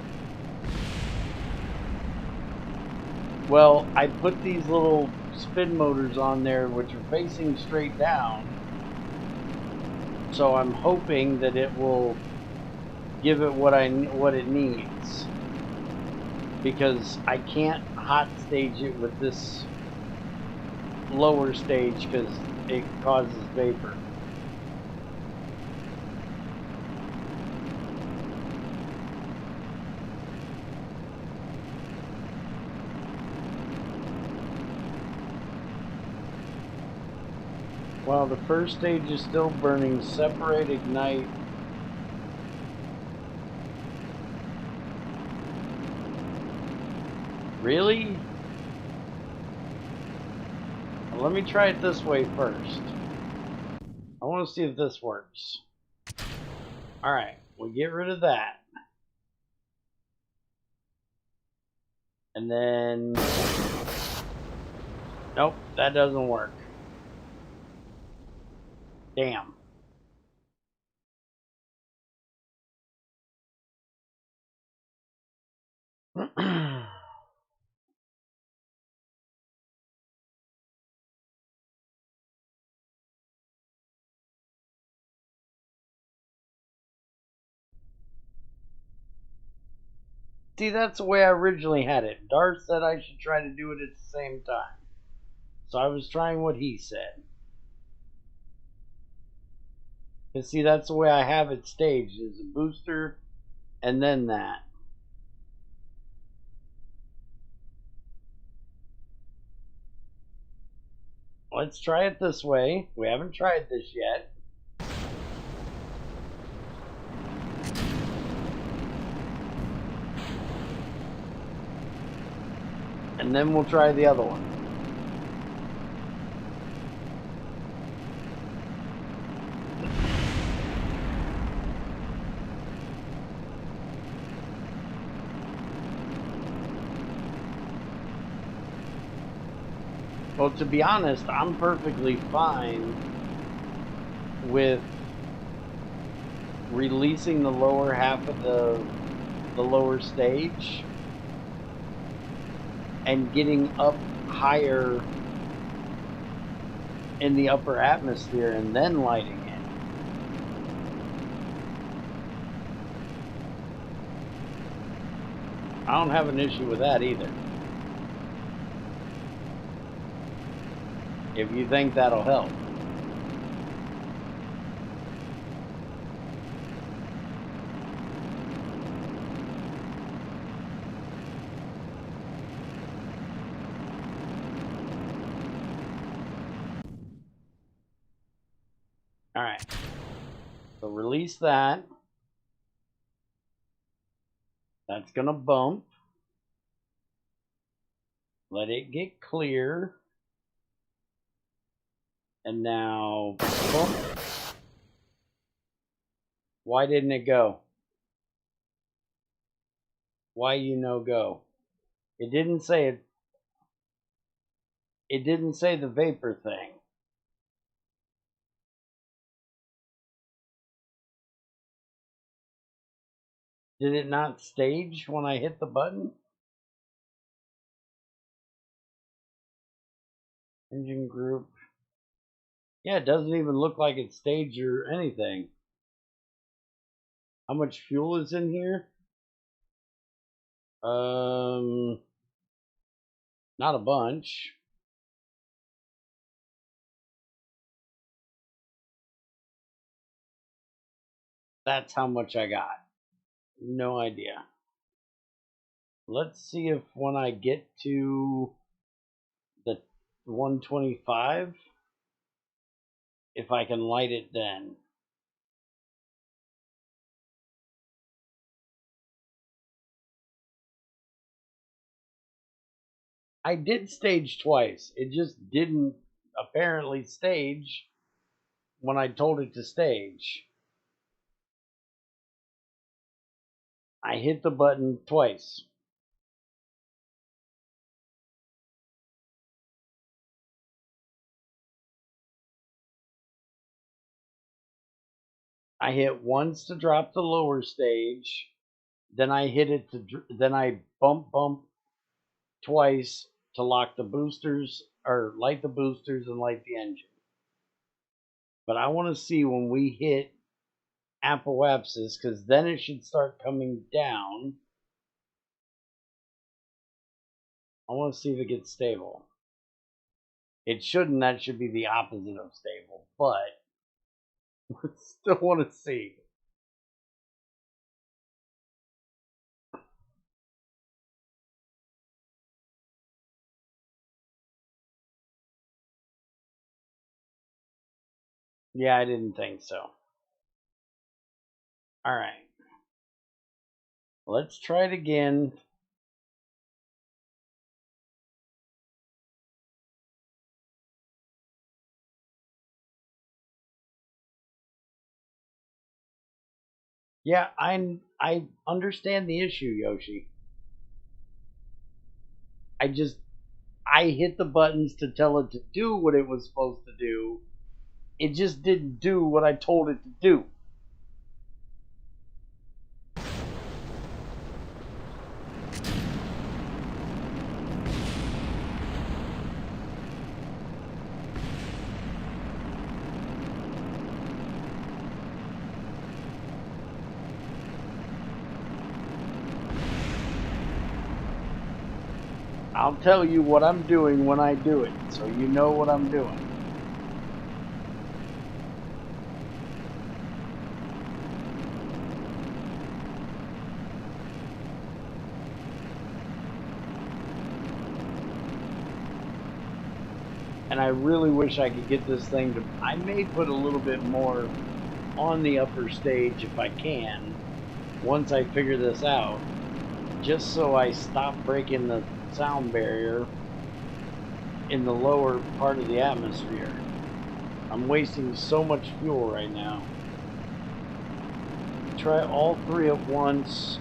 Well, I put these little spin motors on there which are facing straight down. So I'm hoping that it will give it what it needs. Because I can't hot stage it with this lower stage because it causes vapor. While the first stage is still burning, separate, ignite. Really? Well, let me try it this way first. I want to see if this works. Alright, we get rid of that. And then... Nope, that doesn't work. Damn. See, that's the way I originally had it. Darth said I should try to do it at the same time. So I was trying what he said. Because see, that's the way I have it staged. Is a booster and then that. Let's try it this way. We haven't tried this yet. And then we'll try the other one. Well, to be honest, I'm perfectly fine with releasing the lower half of the lower stage and getting up higher in the upper atmosphere and then lighting it. I don't have an issue with that either. If you think that'll help. Alright. So release that. That's gonna bump. Let it get clear. And now, bump. Why didn't it go? Why go? It didn't say it. It didn't say the vapor thing. Did it not stage when I hit the button? Engine group. Yeah, it doesn't even look like it's staged or anything. How much fuel is in here? Not a bunch. That's how much I got. No idea. Let's see if when I get to the 125, if I can light it then. I did stage twice. It just didn't apparently stage when I told it to stage. I hit the button twice. I hit once to drop the lower stage, then I hit it to then I bump twice to lock the boosters or light the boosters and light the engine. But I want to see when we hit apoapsis, because then it should start coming down. I want to see if it gets stable. It shouldn't. That should be the opposite of stable, but I still want to see. Yeah, I didn't think so. All right. Let's try it again. Yeah, I understand the issue, Yoshi. I hit the buttons to tell it to do what it was supposed to do. It just didn't do what I told it to do. I'll tell you what I'm doing when I do it, so you know what I'm doing. And I really wish I could get this thing to... I may put a little bit more on the upper stage if I can, once I figure this out, just so I stop breaking the sound barrier in the lower part of the atmosphere. I'm wasting so much fuel right now. Try all three at once,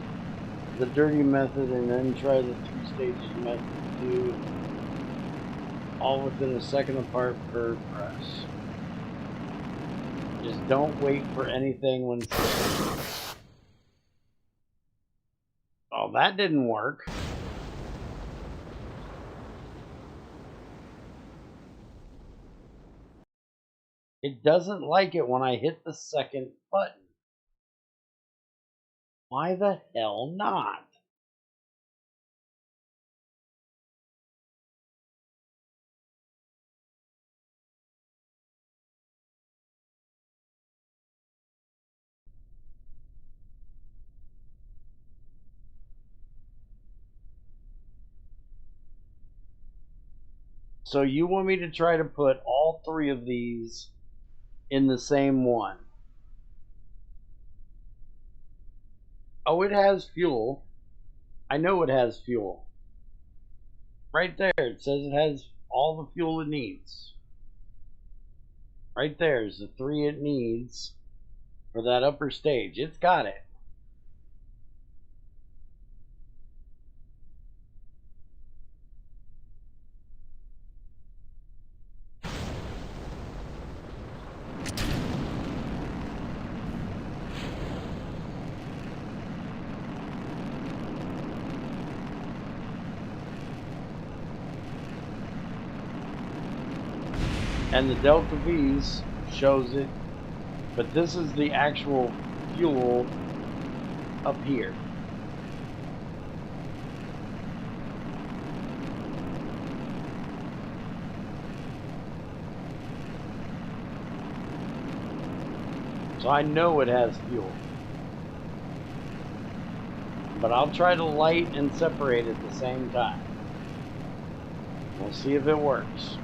the dirty method, and then try the 3 stages method too, all within a second apart per press. Just don't wait for anything when... Oh, that didn't work. It doesn't like it when I hit the second button. Why the hell not? So you want me to try to put all 3 of these in the same one? Oh, it has fuel. I know it has fuel. Right there, it says it has all the fuel it needs. Right there's the 3 it needs for that upper stage. It's got it. And the Delta V's shows it, but this is the actual fuel up here. So I know it has fuel. But I'll try to light and separate at the same time. We'll see if it works.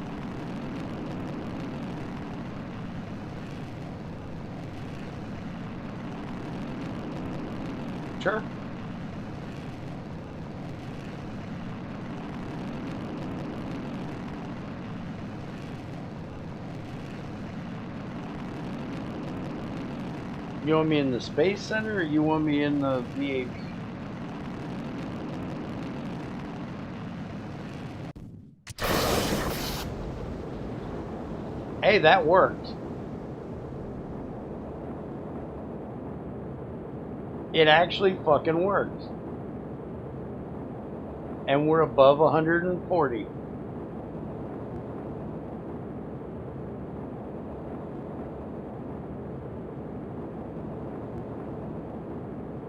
Sure. You want me in the Space Center or you want me in the VAB? Hey, that worked. It actually fucking worked. And we're above 140.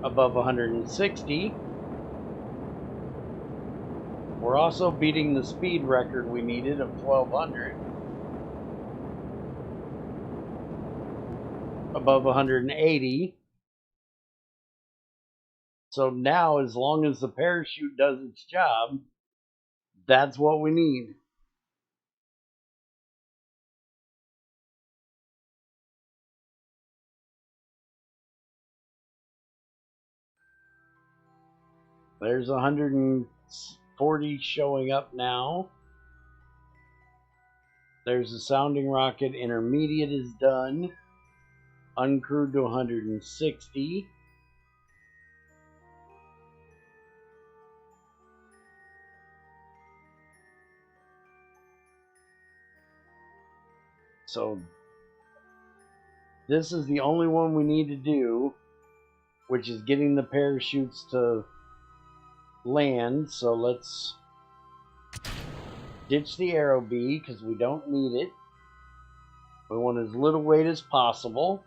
Above 160. We're also beating the speed record we needed of 1200. Above 180. So now, as long as the parachute does its job, that's what we need. There's 140 showing up now. There's the sounding rocket. Intermediate is done. Uncrewed to 160. So this is the only one we need to do, which is getting the parachutes to land. So let's ditch the Aero B because we don't need it. We want as little weight as possible.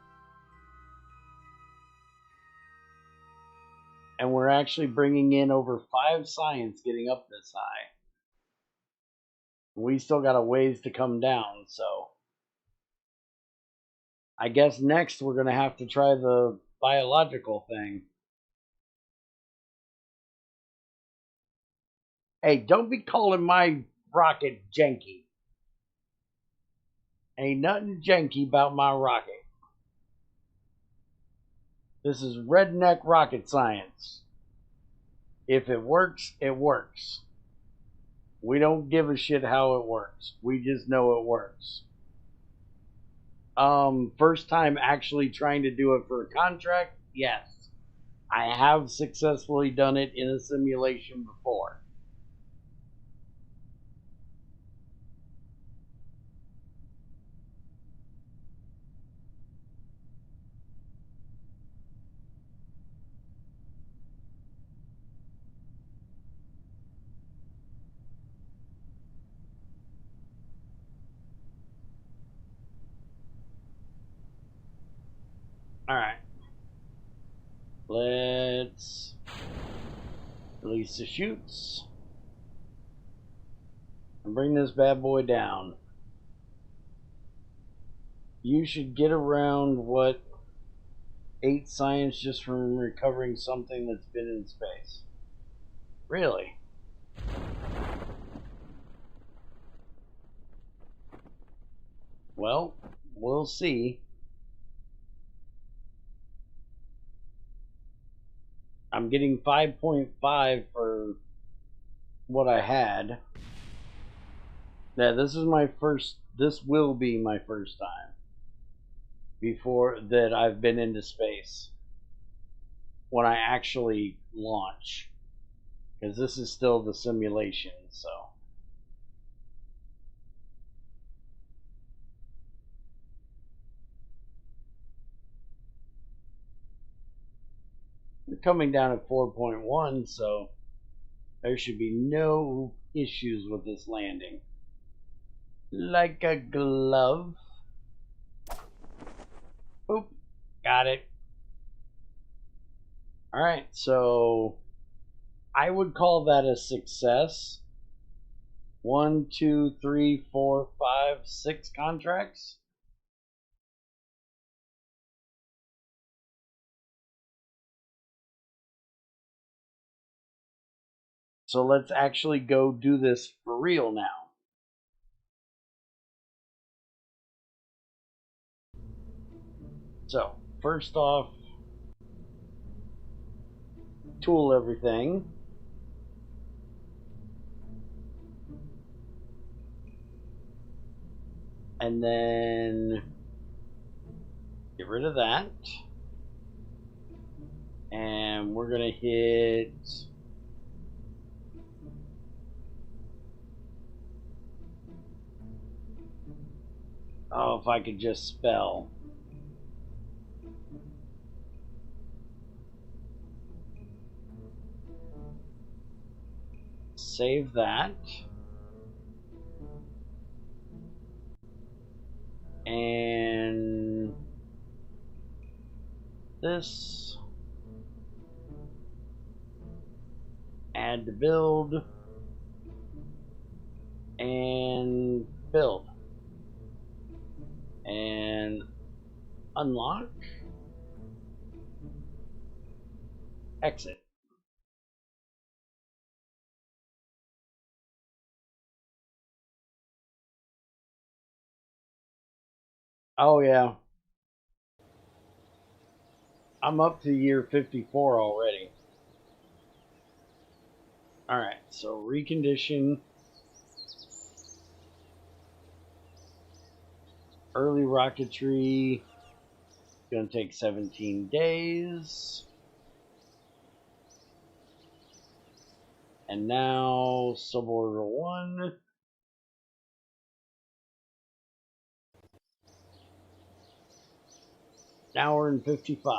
And we're actually bringing in over 5 science getting up this high. We still got a ways to come down, so I guess next we're going to have to try the biological thing. Hey, don't be calling my rocket janky. Ain't nothing janky about my rocket. This is redneck rocket science. If it works, it works. We don't give a shit how it works. We just know it works. First time actually trying to do it for a contract? Yes. I have successfully done it in a simulation before. Alright. Let's release the chutes and bring this bad boy down. You should get around, what, 8 science just from recovering something that's been in space. Really? Well, we'll see. I'm getting 5.5 for what I had. Yeah, this will be my first time before that I've been into space when I actually launch, because this is still the simulation, so. We're coming down at 4.1, so there should be no issues with this landing. like a glove. Oop, got it. Alright, so I would call that a success. 1, 2, 3, 4, 5, 6 contracts. So let's actually go do this for real now. So, first off, tool everything. And then get rid of that. And we're going to hit oh, if I could just spell. Save that. And this. Add to build. And build. And unlock. Exit. Oh yeah. I'm up to year 54 already. Alright, so recondition. Early rocketry. Gonna take 17 days. And now suborder 1. An hour and 55.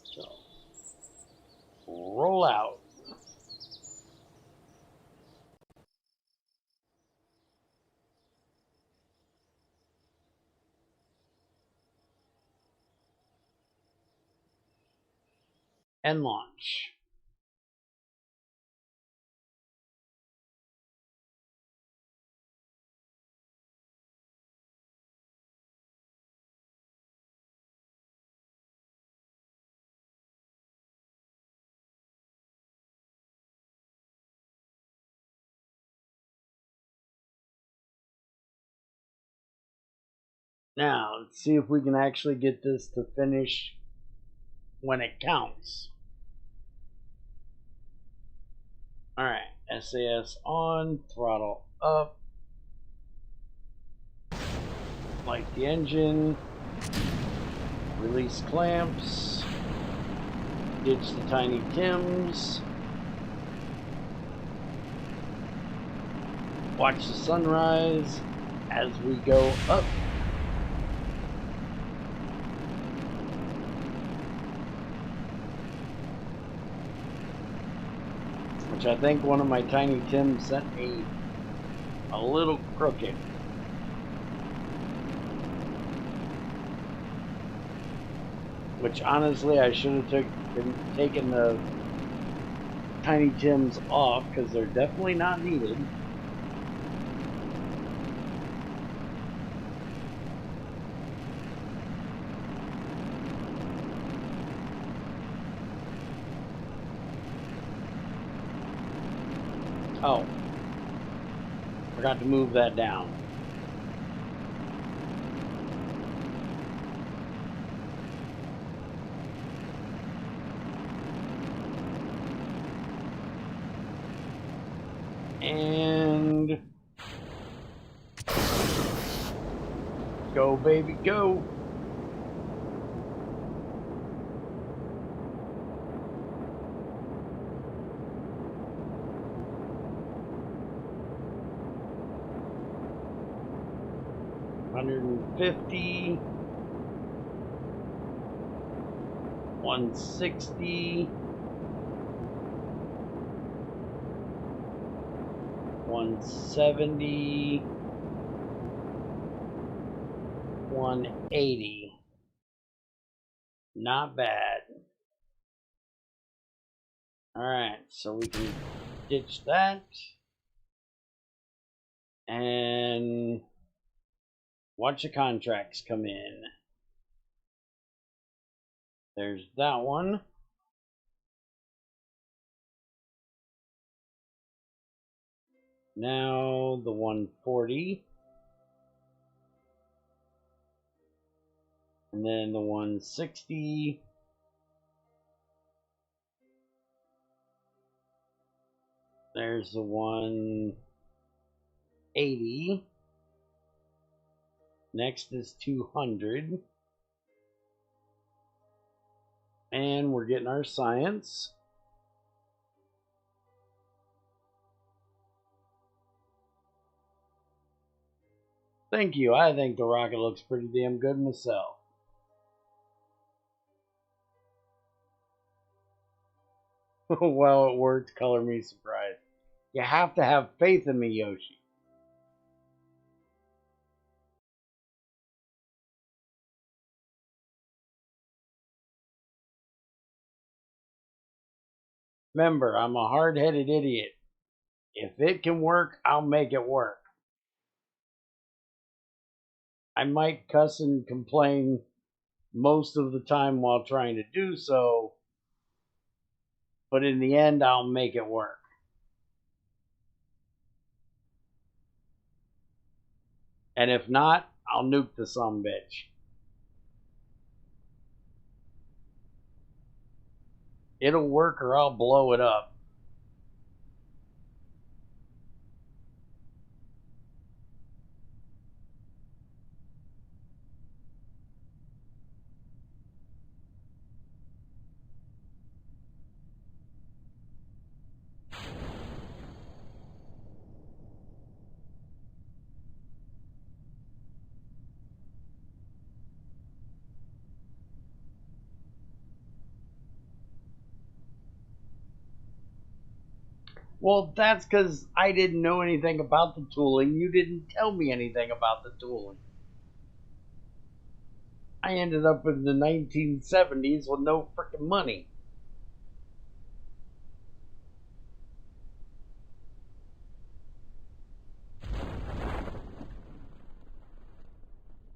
So roll out. And launch. Now, let's see if we can actually get this to finish when it counts. Alright, SAS on, throttle up. Light the engine. Release clamps. Ditch the Tiny Tims. Watch the sunrise as we go up. Which I think one of my Tiny Tims sent me a little crooked. Which honestly I should have taken the Tiny Tims off because they're definitely not needed. Oh, forgot to move that down. And go, baby, go. $150, $160, 170, 180. Not bad. Alright, so we can ditch that. And watch the contracts come in. There's that one. Now the 140. And then the 160. There's the 180. Next is 200. And we're getting our science. Thank you. I think the rocket looks pretty damn good myself. Well, it worked. Color me surprised. You have to have faith in me, Yoshi. Remember, I'm a hard-headed idiot. If it can work, I'll make it work. I might cuss and complain most of the time while trying to do so, but in the end, I'll make it work. And if not, I'll nuke the sumbitch. It'll work or I'll blow it up. Well, that's because I didn't know anything about the tooling. You didn't tell me anything about the tooling. I ended up in the 1970s with no freaking money.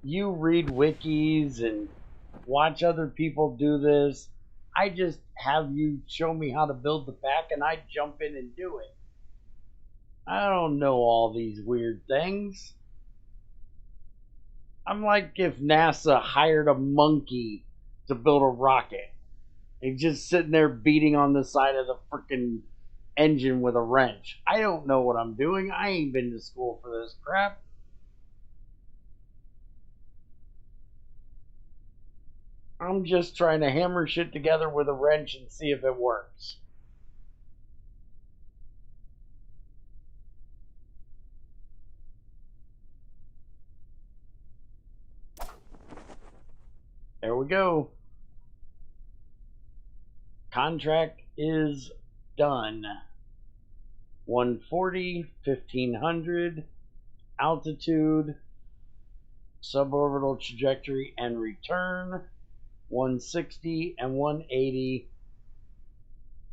You read wikis and watch other people do this. I just have you show me how to build the pack and I jump in and do it. I don't know all these weird things. I'm like if NASA hired a monkey to build a rocket. He's just sitting there beating on the side of the freaking engine with a wrench. I don't know what I'm doing. I ain't been to school for this crap. I'm just trying to hammer shit together with a wrench and see if it works. There we go. Contract is done. 140, 1500, altitude, suborbital trajectory and return, 160 and 180,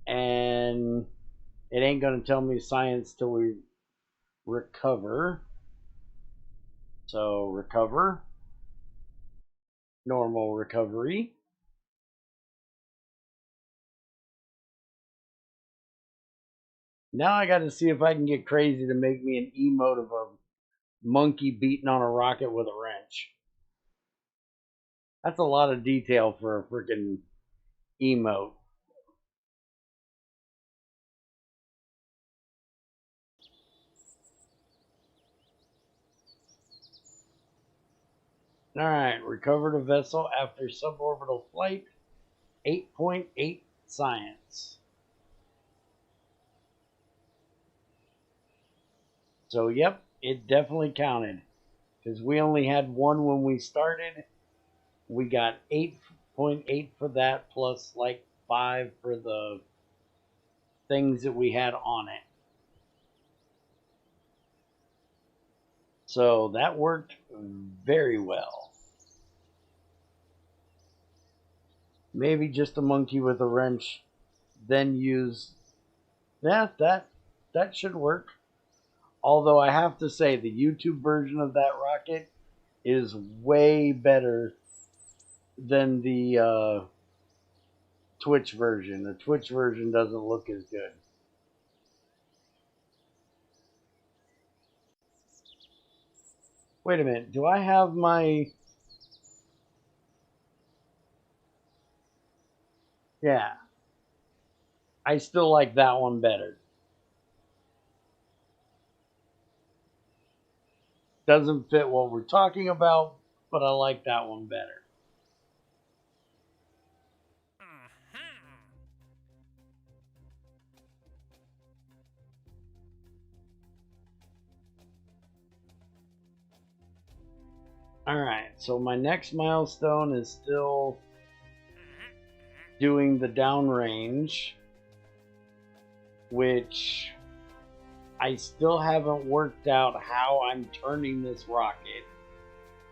and it ain't going to tell me science till we recover. So recover, normal recovery. Now I got to see if I can get crazy to make me an emote of a monkey beating on a rocket with a wrench. That's a lot of detail for a freaking emote. Alright, recovered a vessel after suborbital flight. 8.8 science. So, yep, it definitely counted. Because we only had one when we started. We got 8.8 for that, plus like 5 for the things that we had on it. So that worked very well. Maybe just a monkey with a wrench, then use... Yeah, that should work. Although I have to say, the YouTube version of that rocket is way better than the Twitch version. The Twitch version doesn't look as good. Wait a minute, do I have my... Yeah. I still like that one better. Doesn't fit what we're talking about, but I like that one better. Alright, so my next milestone is still doing the downrange, which I still haven't worked out how I'm turning this rocket,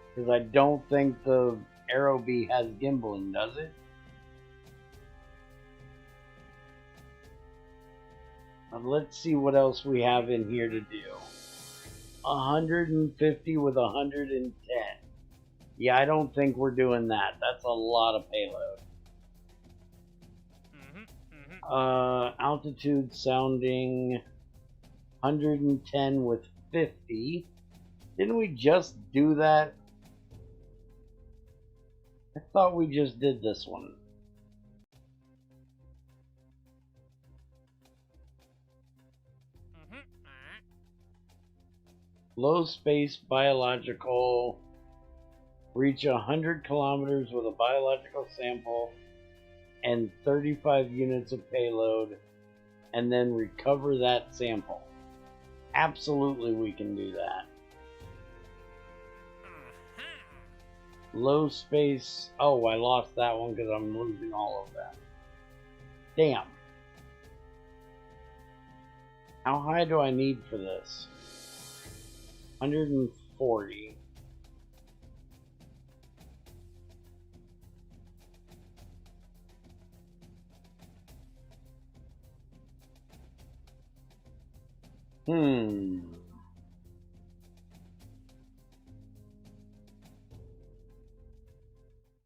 because I don't think the Aerobee has gimbaling, does it? But let's see what else we have in here to do. 150 with 110. Yeah, I don't think we're doing that. That's a lot of payload. Altitude sounding 110 with 50. Didn't we just do that? I thought we just did this one. Low space biological. Reach 100 kilometers with a biological sample and 35 units of payload, and then recover that sample. Absolutely, we can do that. Low space. Oh, I lost that one because I'm losing all of that. Damn. How high do I need for this? 140.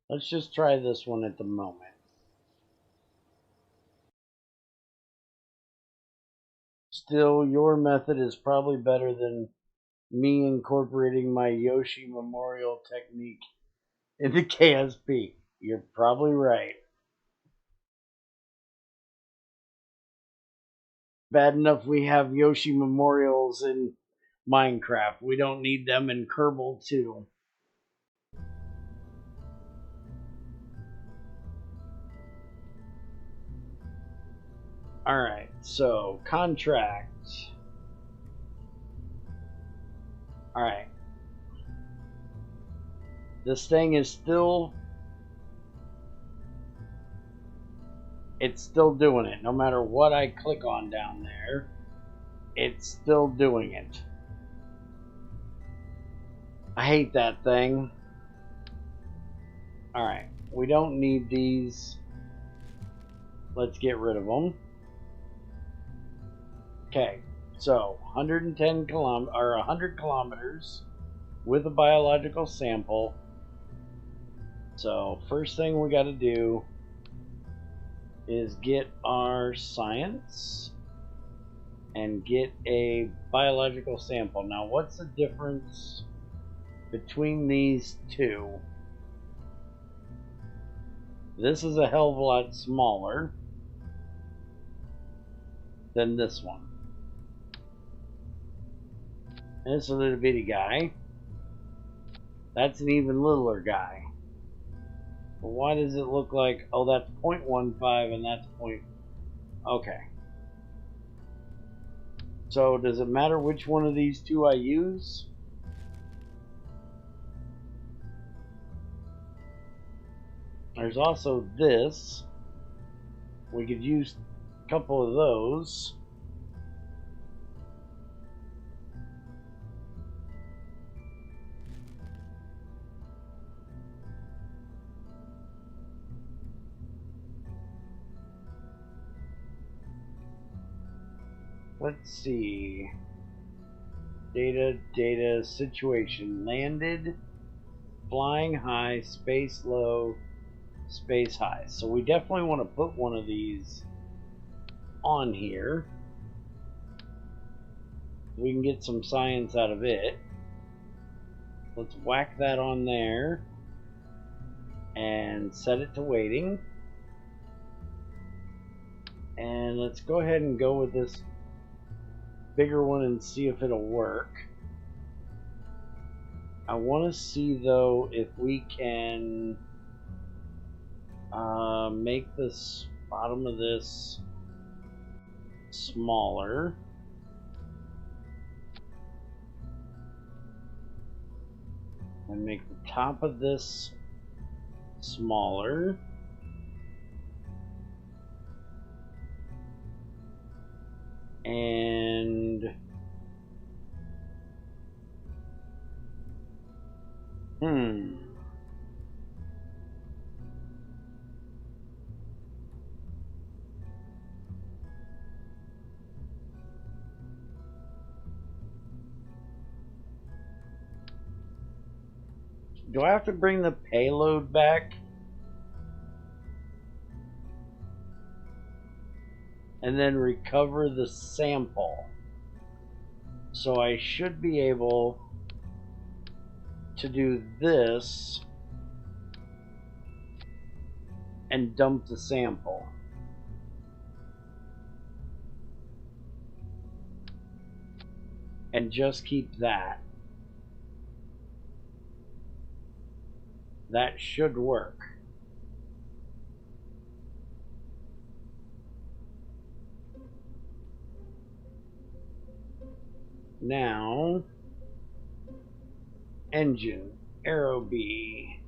Let's just try this one at the moment. Still, your method is probably better than me incorporating my Yoshi Memorial technique into KSP. You're probably right. Bad enough we have Yoshi Memorials in Minecraft. We don't need them in Kerbal too. Alright, so contract. Alright. This thing is still... It's still doing it. No matter what I click on down there, it's still doing it. I hate that thing. Alright, we don't need these. Let's get rid of them. Okay, so 110 kilometers, or 100 kilometers with a biological sample. So first thing we got to do is get our science and get a biological sample. Now, what's the difference between these two? This is a hell of a lot smaller than this one. This is a little bitty guy. That's an even littler guy. But why does it look like... Oh, that's 0.15 and that's point... Okay. So, does it matter which one of these two I use? There's also this. We could use a couple of those. Let's see. Data, situation. Landed, flying high, space low, space high. So we definitely want to put one of these on here. We can get some science out of it. Let's whack that on there and set it to waiting. And let's go ahead and go with this bigger one and see if it'll work. I want to see though if we can make this bottom of this smaller. And make the top of this smaller. And do I have to bring the payload back? And then recover the sample. So I should be able to do this and dump the sample. And just keep that. That should work. Now, engine, arrow B,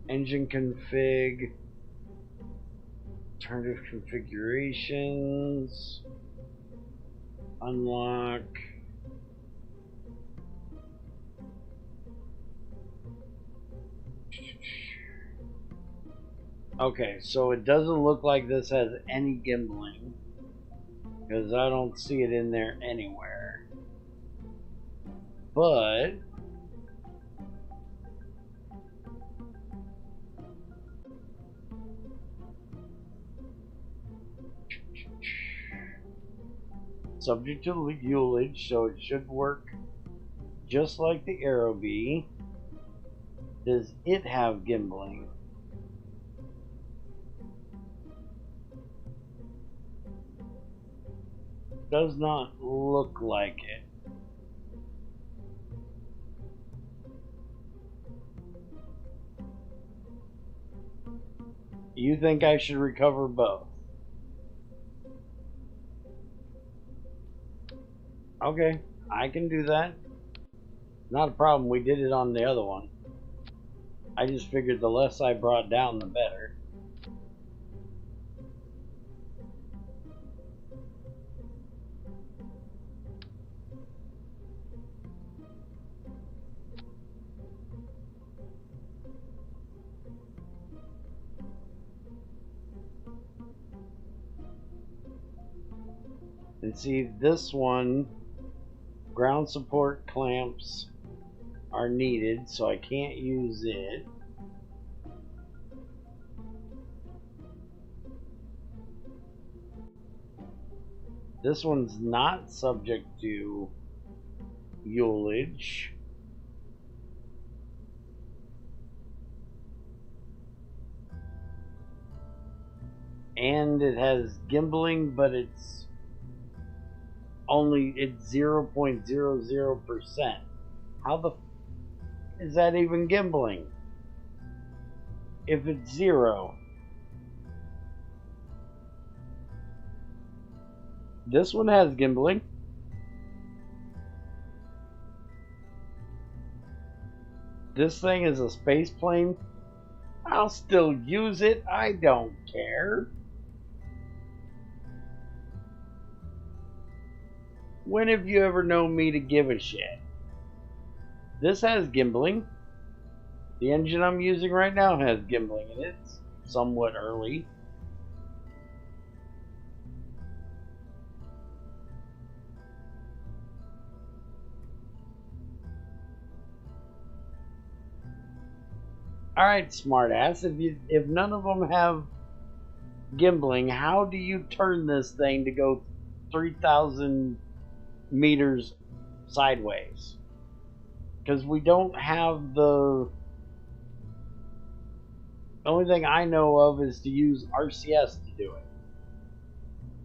engine config, alternative configurations, unlock. Okay, so it doesn't look like this has any gimbling, because I don't see it in there anywhere. But subject to ullage, so it should work just like the arrow bee. Does it have gimbling? Does not look like it. You think I should recover both? Okay, I can do that. Not a problem, we did it on the other one. I just figured the less I brought down, the better. And see, this one, ground support clamps are needed, so I can't use it. This one's not subject to ullage. And it has gimbling, but it's 0.00%. How the is that even gimbling? If it's 0. This one has gimbling. This thing is a space plane. I'll still use it. I don't care. When have you ever known me to give a shit? This has gimbling. The engine I'm using right now has gimbling, and it's somewhat early. All right, smartass. If none of them have gimbling, how do you turn this thing to go 3,000 meters sideways? Because we don't have the only thing I know of is to use RCS to do it.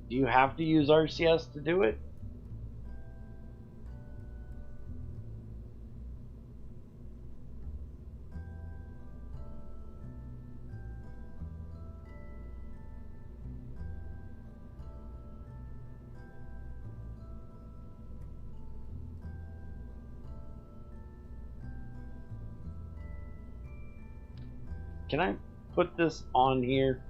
Do you have to use RCS to do it? Can I put this on here?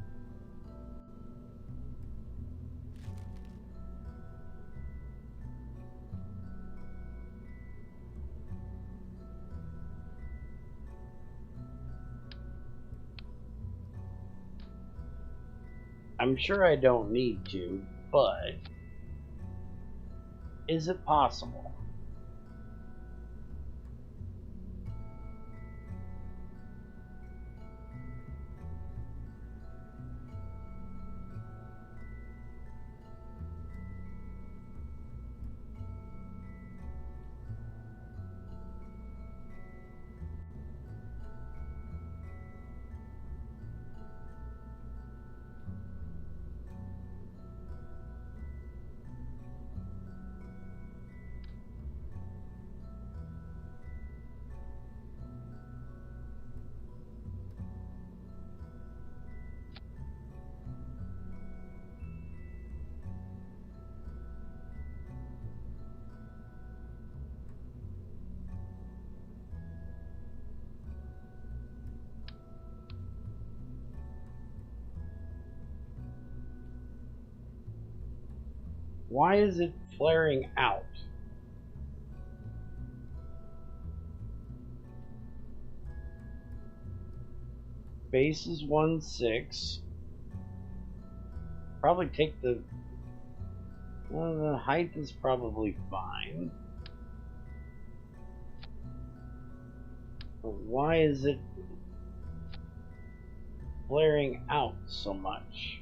I'm sure I don't need to, but is it possible? Why is it flaring out? Base is 1.6. Probably take the height is probably fine. But why is it flaring out so much?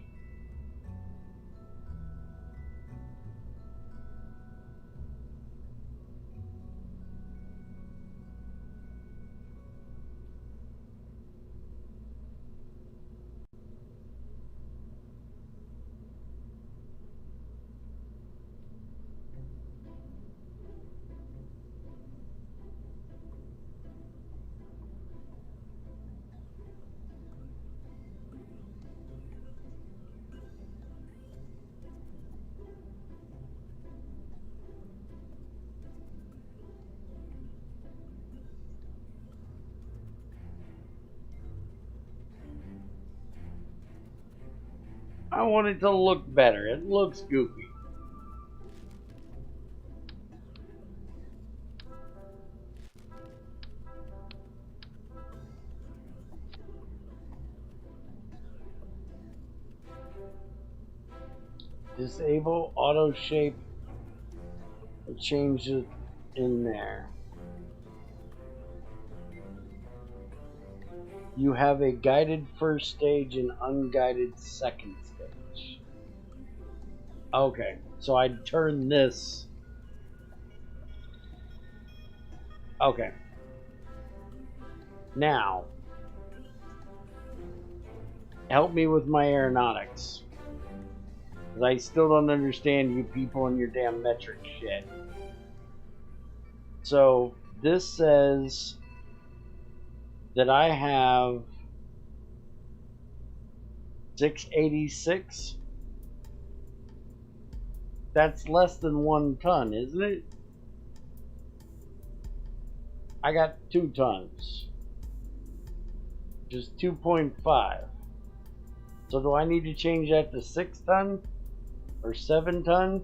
I want it to look better. It looks goofy. Disable auto shape. Change it in there. You have a guided first stage and unguided second stage. Okay, so I'd turn this. Okay. Now, help me with my aeronautics. Because I still don't understand you people and your damn metric shit. So, this says that I have 686. That's less than 1 ton, isn't it? I got 2 tons. Just 2.5. So do I need to change that to 6 ton? Or 7 ton?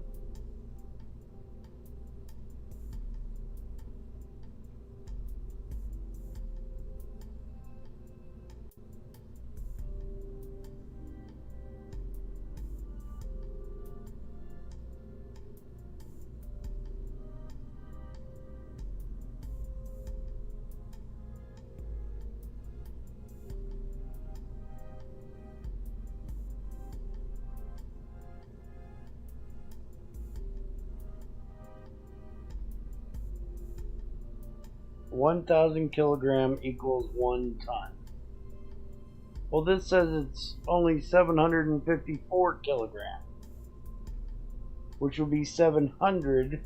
1,000 kilogram equals 1 ton. Well, this says it's only 754 kilogram, which would be 700,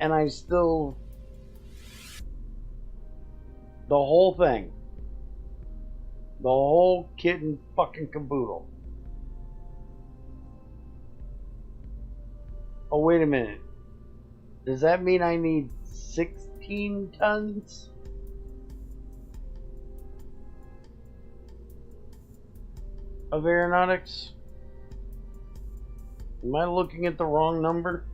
and I still, the whole thing, the whole kit and fucking caboodle. Oh, wait a minute. Does that mean I need 16 tons? Of aeronautics? Am I looking at the wrong number?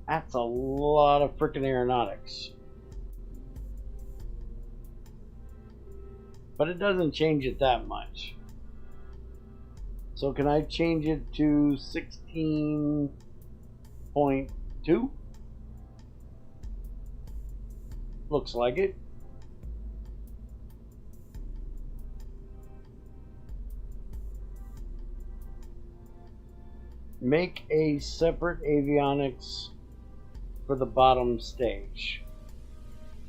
That's a lot of frickin' aeronautics. But it doesn't change it that much. So can I change it to 16.2? Looks like it. Make a separate avionics for the bottom stage.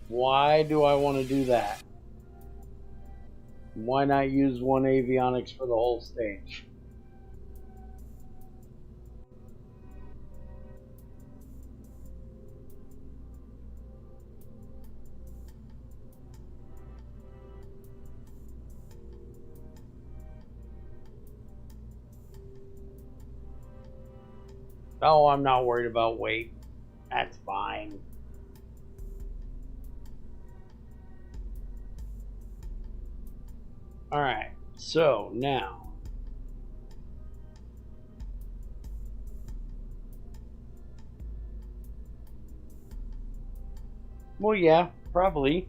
Why do I want to do that? Why not use one avionics for the whole stage? Oh, I'm not worried about weight. That's fine. Alright, so now well, yeah, probably.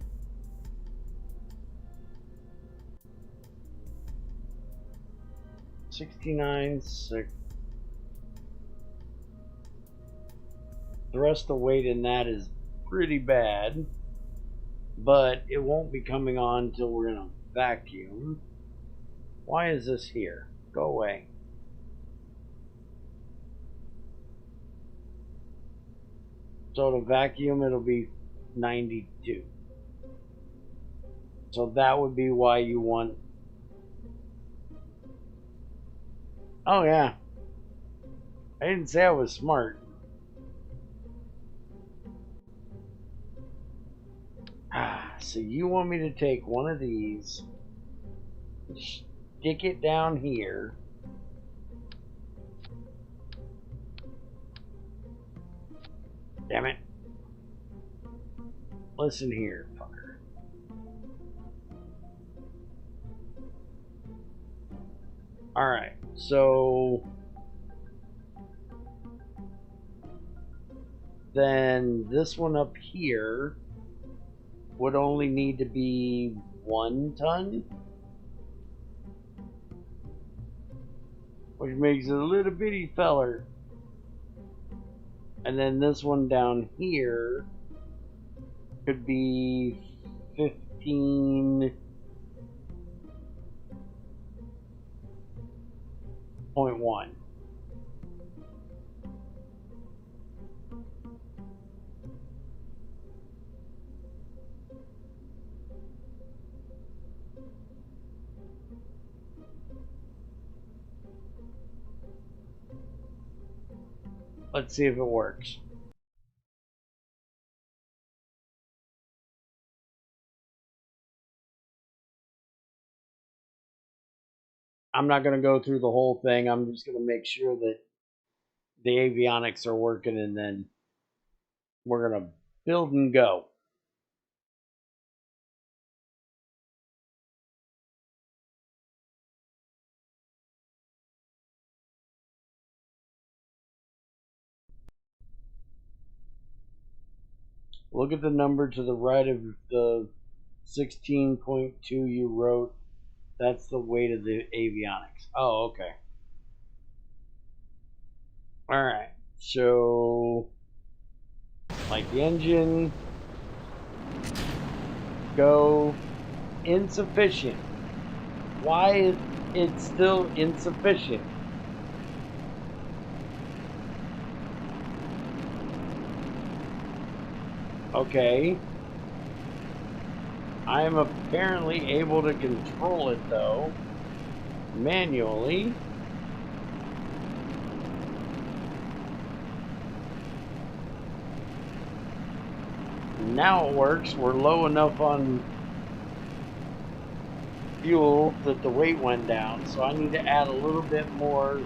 $69.6. The rest of the weight in that is pretty bad, but it won't be coming on until we're in a vacuum. Why is this here? Go away. So to vacuum, it'll be 92. So that would be why you want... Oh yeah. I didn't say I was smart. So you want me to take one of these, stick it down here, damn it, listen here, fucker. Alright, so then this one up here would only need to be 1 ton, which makes it a little bitty feller. And then this one down here could be 15.1. Let's see if it works. I'm not going to go through the whole thing. I'm just going to make sure that the avionics are working, and then we're going to build and go. Look at the number to the right of the 16.2 you wrote. That's the weight of the avionics. Oh, okay. Alright, so like the engine, go, insufficient. Why is it still insufficient? Okay. I am apparently able to control it though, manually. Now it works. We're low enough on fuel that the weight went down, so I need to add a little bit more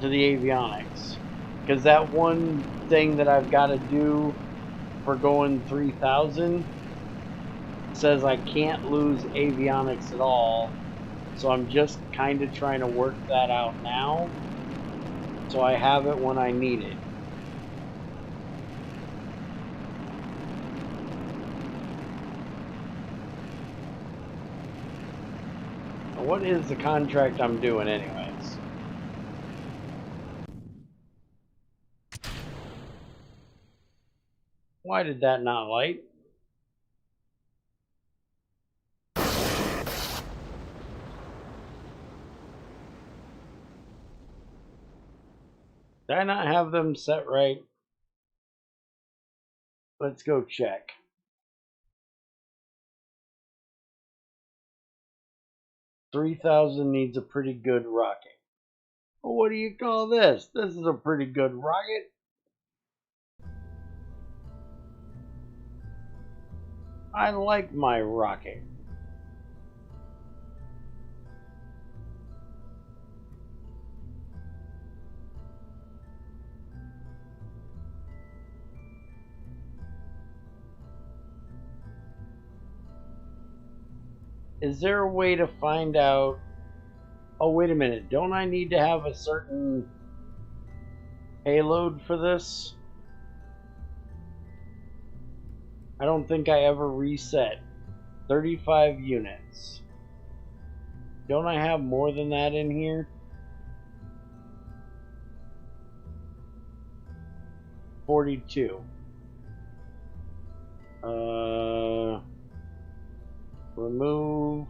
to the avionics. Because that one thing that I've got to do for going 3,000 says I can't lose avionics at all. So I'm just kind of trying to work that out now, so I have it when I need it. What is the contract I'm doing anyways? Why did that not light? Did I not have them set right? Let's go check. $3,000 needs a pretty good rocket. Well, what do you call this? This is a pretty good rocket. I like my rocket. Is there a way to find out? Oh, wait a minute. Don't I need to have a certain payload for this? I don't think I ever reset. 35 units. Don't I have more than that in here? 42. Remove.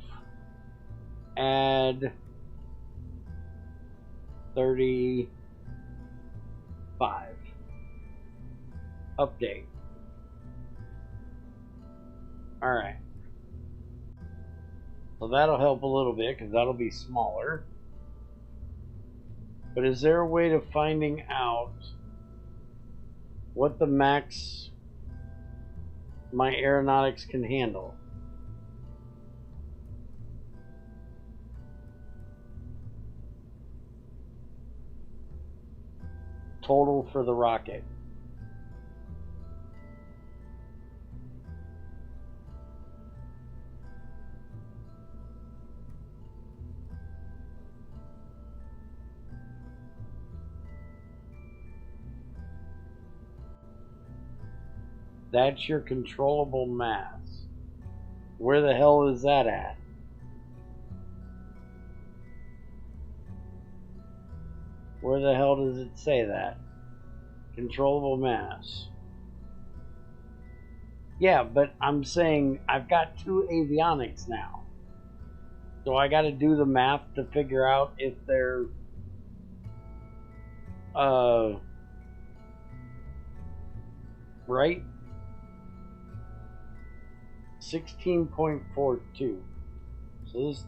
Add. 35. Update. Alright. So that'll help a little bit because that'll be smaller. But is there a way to finding out what the max my aeronautics can handle? Total for the rocket. That's your controllable mass. Where the hell is that at? Where the hell does it say that? Controllable mass. Yeah, but I'm saying I've got 2 avionics now. So I got to do the math to figure out if they're right. 16.42. So this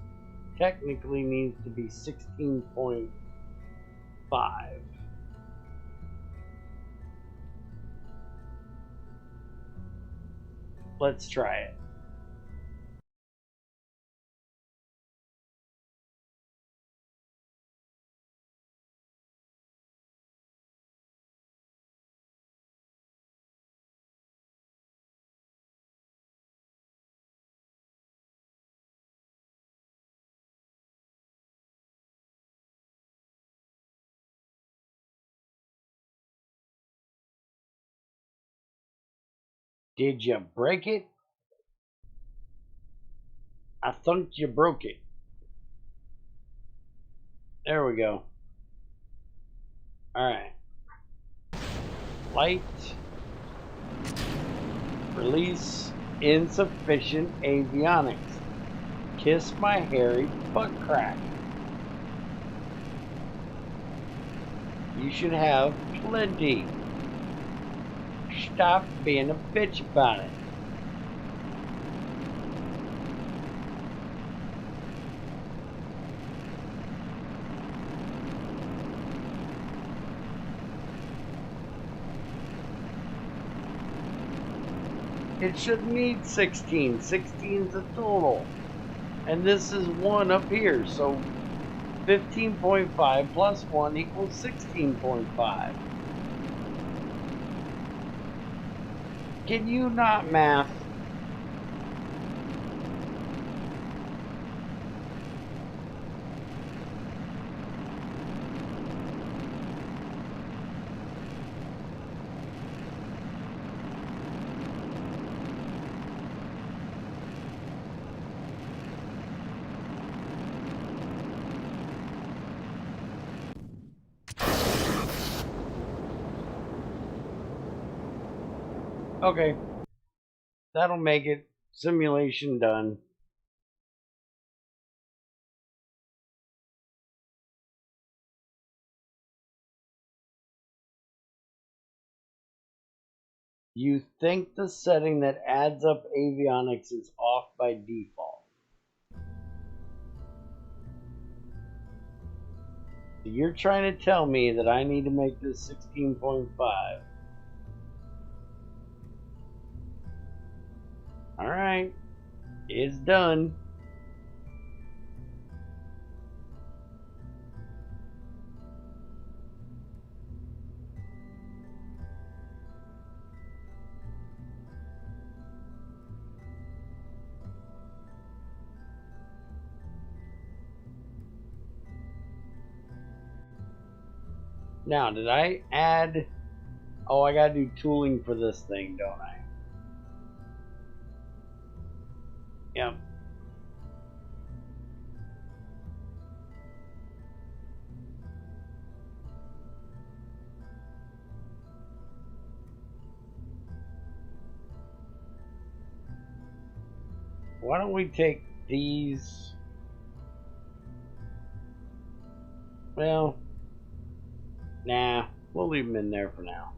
technically needs to be 16.5. Let's try it. Did you break it? I think you broke it. There we go. Alright. Light. Release insufficient avionics. Kiss my hairy butt crack. You should have plenty. stop being a bitch about it. It should need 16. 16's a total. And this is 1 up here. So 15.5 plus 1 equals 16.5. Can you not math? Okay. That'll make it. Simulation done. You think the setting that adds up avionics is off by default. So you're trying to tell me that I need to make this 16.5. Alright. It's done. Now, did I add... Oh, I gotta do tooling for this thing, don't I? Yep. Why don't we take these... Well... Nah, we'll leave them in there for now.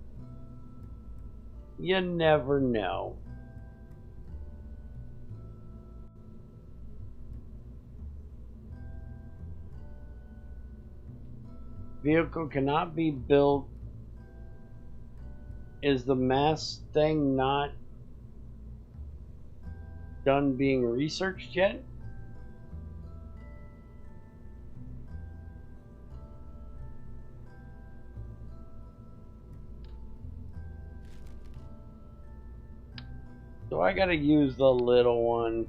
You never know. Vehicle cannot be built. Is the mass thing not done being researched yet? So I gotta use the little one.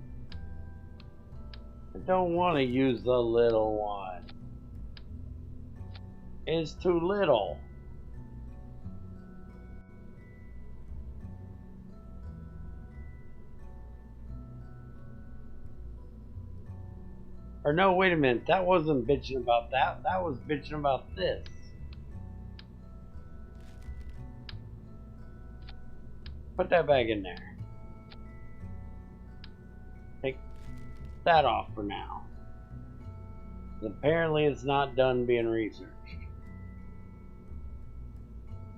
I don't want to use the little one. It's too little. Or no, wait a minute. That wasn't bitching about that. That was bitching about this. Put that back in there. Take that off for now. Apparently it's not done being researched.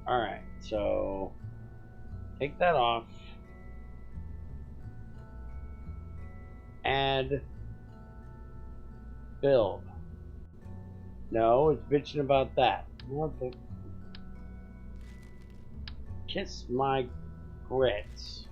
Alright, so take that off. Add. Build. No, it's bitching about that. What the? Kiss my grits.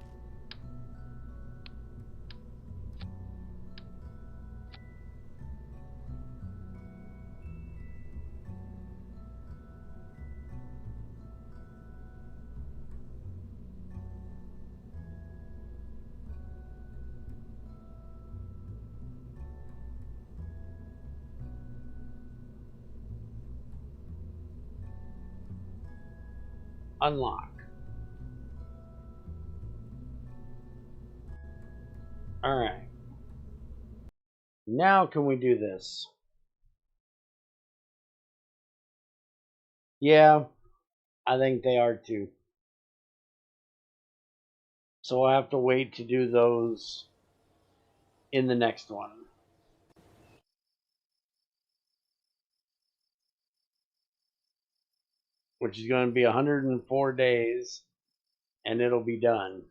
Unlock. Alright. Now can we do this? Yeah, I think they are too. So I'll have to wait to do those in the next one. Which is going to be 104 days and it'll be done.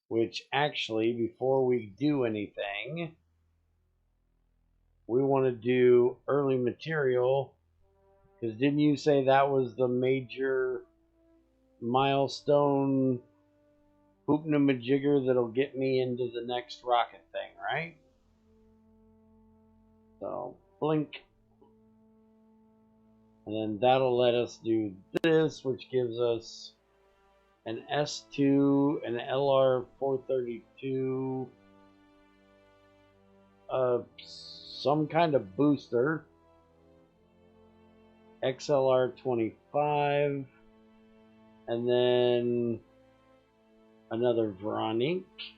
Which actually, before we do anything, we want to do early material, because didn't you say that was the major milestone hoopnamajigger that'll get me into the next rocket thing, right? So, blink. And then that'll let us do this, which gives us an S2, an LR432, some kind of booster, XLR25, and then another Veronique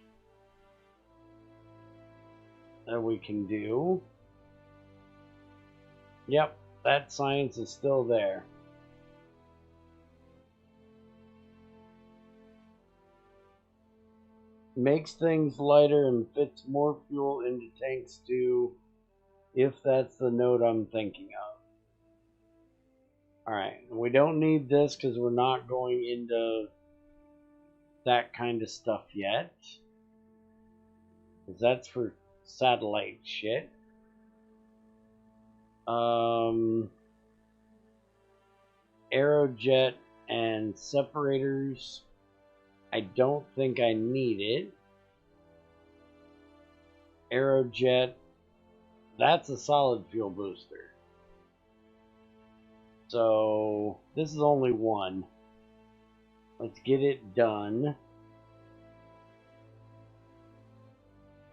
that we can do. Yep, that science is still there. Makes things lighter and fits more fuel into tanks too, if that's the node I'm thinking of. Alright, we don't need this because we're not going into that kind of stuff yet. Because that's for satellite shit. Aerojet and separators. I don't think I need it. Aerojet, that's a solid fuel booster. So this is only one. Let's get it done.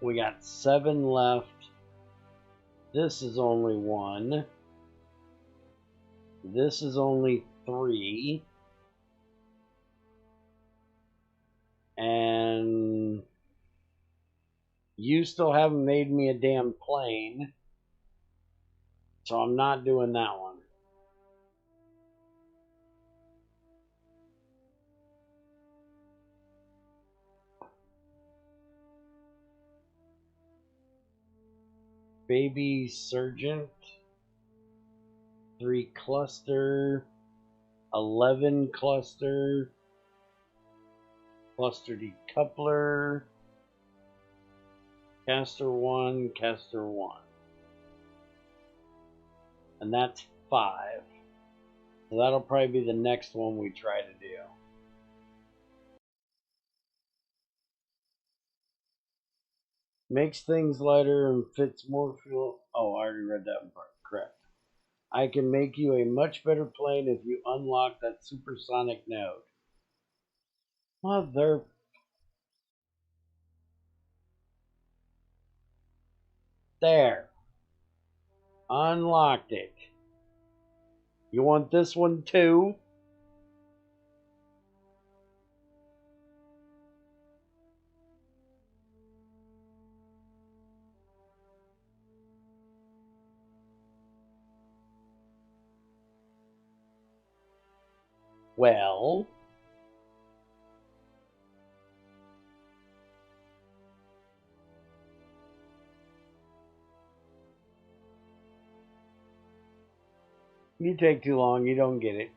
We got 7 left. This is only 1. This is only 3. And you still haven't made me a damn plane. So I'm not doing that one. Baby Sergeant, 3 cluster, 11 cluster, cluster decoupler, caster 1, caster 1. And that's 5. So that'll probably be the next one we try to do. Makes things lighter and fits more fuel. Oh, I already read that part. Correct. I can make you a much better plane if you unlock that supersonic node. Mother. There. Unlocked it. You want this one too? Well, you take too long, you don't get it.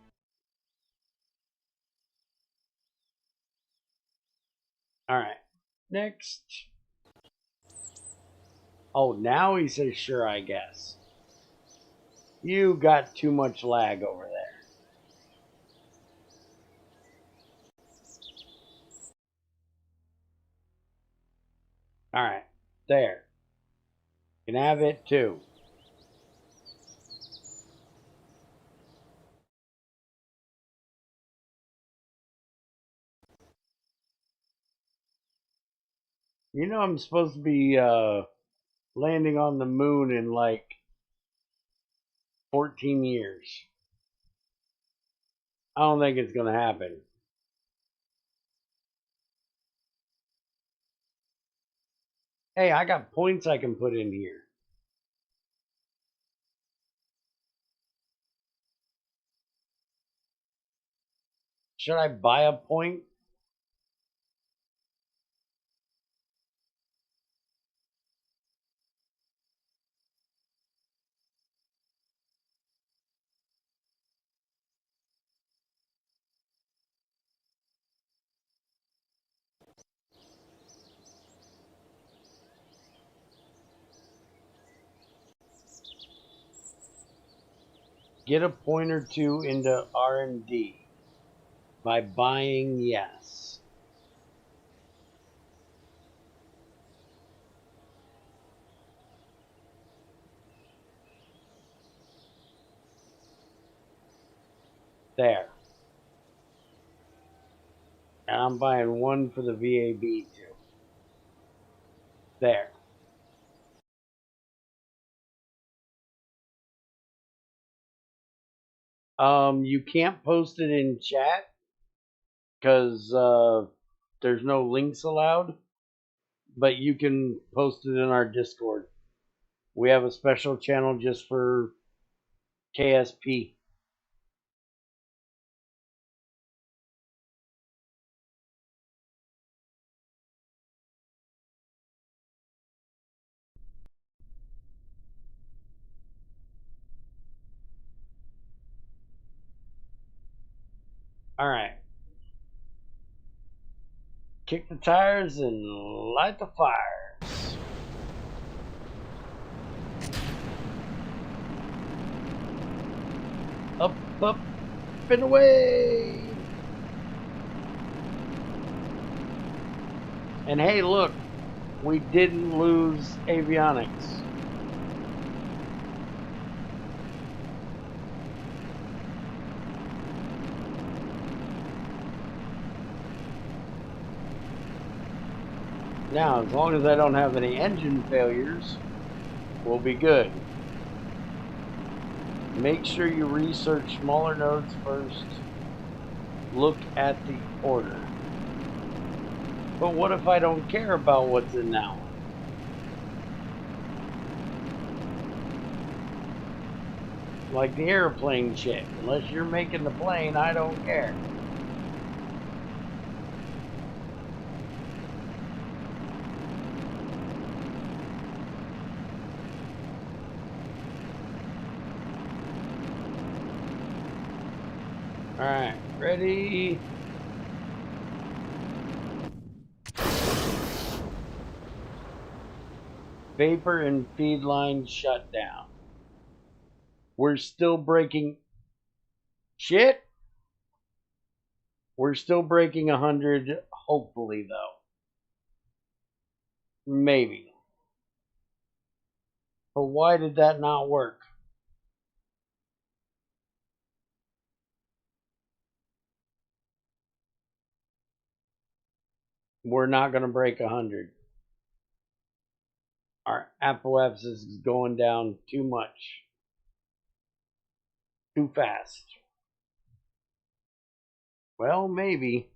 Alright, next. Oh, now he says sure, I guess. You got too much lag over there. Alright, there. You can have it too. You know I'm supposed to be landing on the moon in like 14 years. I don't think it's going to happen. Hey, I got points I can put in here. Should I buy a point? Get a point or two into R&D by buying yes. There. And I'm buying one for the VAB too. There. You can't post it in chat because there's no links allowed, but you can post it in our Discord. We have a special channel just for KSP. All right. Kick the tires and light the fires. Up, up, and away. And hey, look, we didn't lose avionics. Now, as long as I don't have any engine failures, we'll be good. Make sure you research smaller nodes first. Look at the order. But what if I don't care about what's in that one? Like the airplane shit. Unless you're making the plane, I don't care. Alright, ready? Vapor and feed line shut down. We're still breaking shit. We're still breaking 100, hopefully, though. Maybe. But why did that not work? We're not going to break 100. Our apoapsis is going down too much. Too fast. Well, maybe.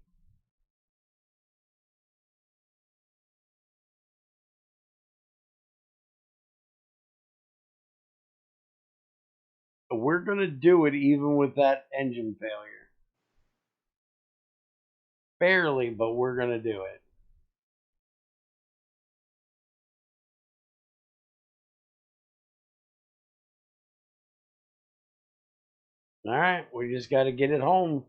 We're going to do it even with that engine failure. Barely, but we're going to do it. Alright, we just got to get it home.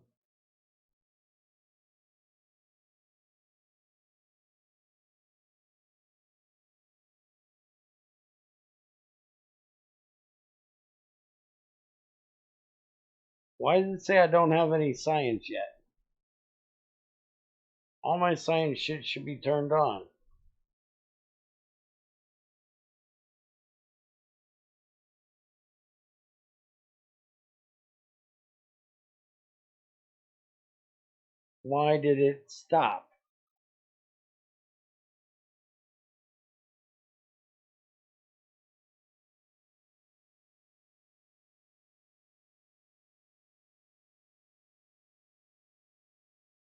Why does it say I don't have any science yet? All my science shit should be turned on. Why did it stop?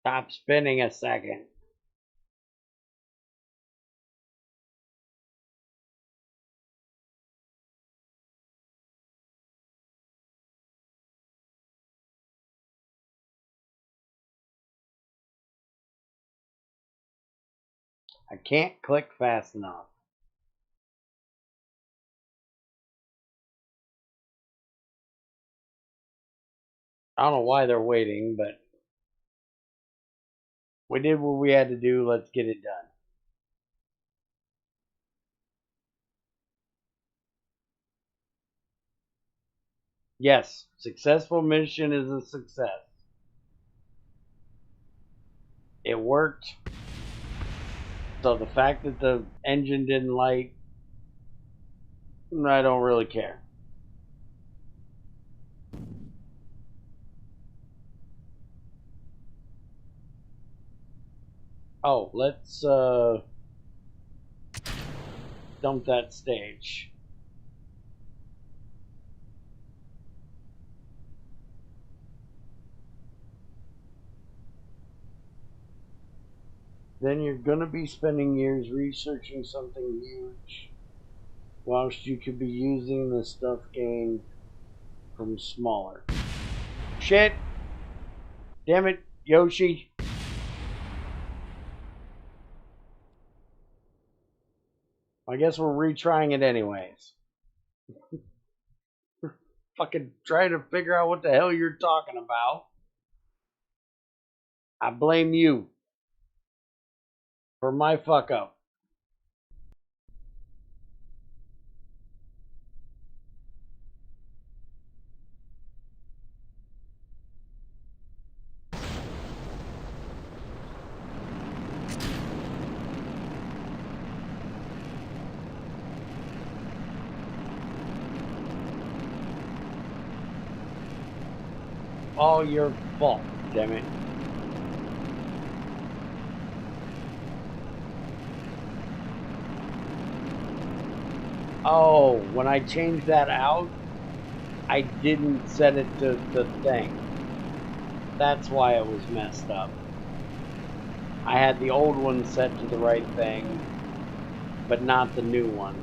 Stop spinning a second. I can't click fast enough. I don't know why they're waiting, but we did what we had to do. Let's get it done. Yes, successful mission is a success. It worked. So the fact that the engine didn't light, I don't really care. Oh, let's dump that stage. Then you're gonna be spending years researching something huge, whilst you could be using the stuff gained from smaller. Shit! Damn it, Yoshi! I guess we're retrying it anyways. Fucking trying to figure out what the hell you're talking about. I blame you for my fuck up. All your fault, damn it. Oh, when I changed that out, I didn't set it to the thing. That's why it was messed up. I had the old one set to the right thing, but not the new one.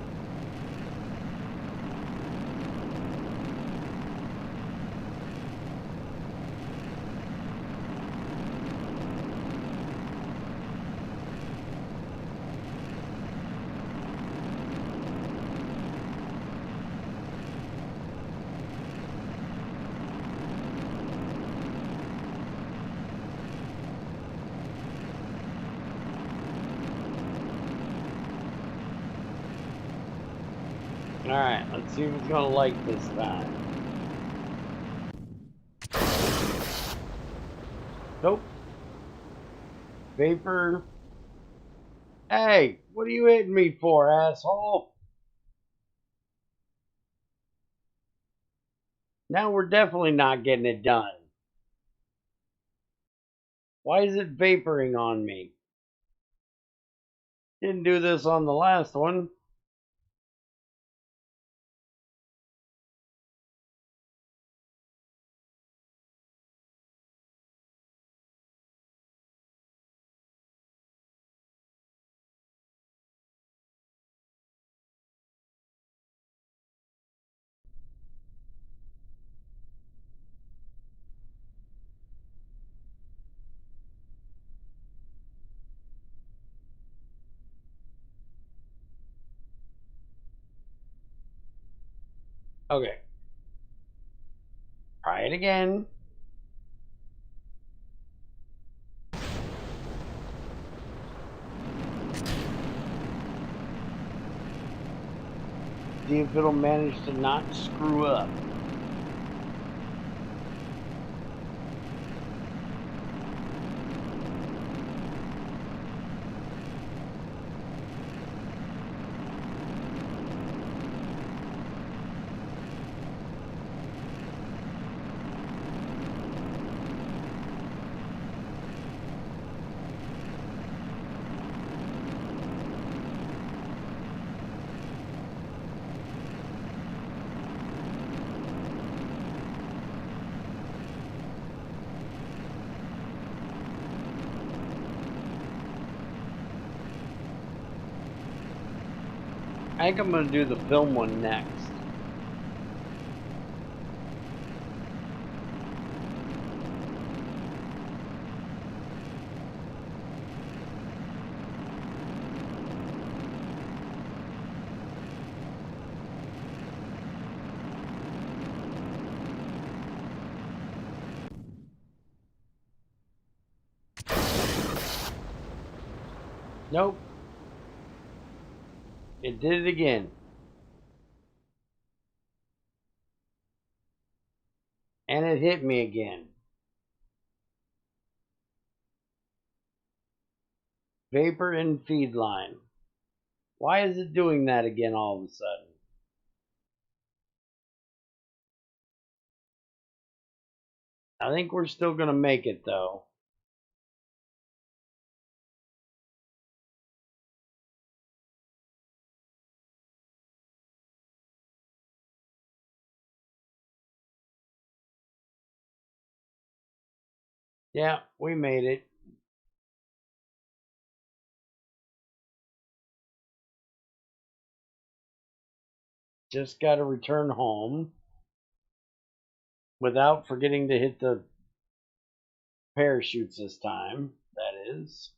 Alright, let's see if it's gonna like this time. Nope. Vapor. Hey, what are you hitting me for, asshole? Now we're definitely not getting it done. Why is it vaporing on me? Didn't do this on the last one. Okay. Try it again. See if it'll manage to not screw up. I think I'm going to do the film one next. Nope. It did it again. And it hit me again. Vapor in feed line. Why is it doing that again all of a sudden? I think we're still going to make it though. Yeah, we made it. Just got to return home without forgetting to hit the parachutes this time, that is.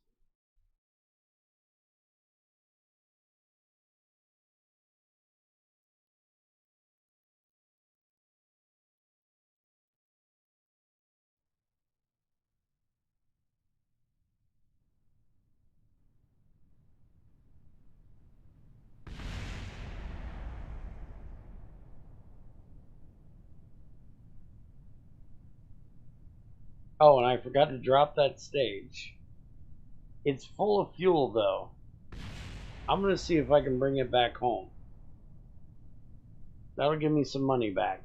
Oh, and I forgot to drop that stage. It's full of fuel though. I'm going to see if I can bring it back home. That'll give me some money back.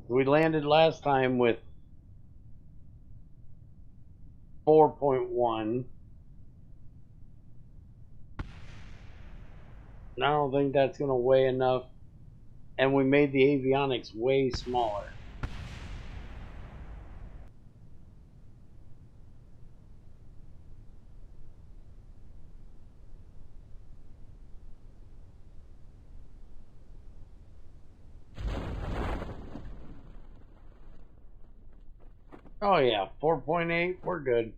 We landed last time with 4.1. I don't think that's going to weigh enough. And we made the avionics way smaller. Oh yeah, 4.8, we're good.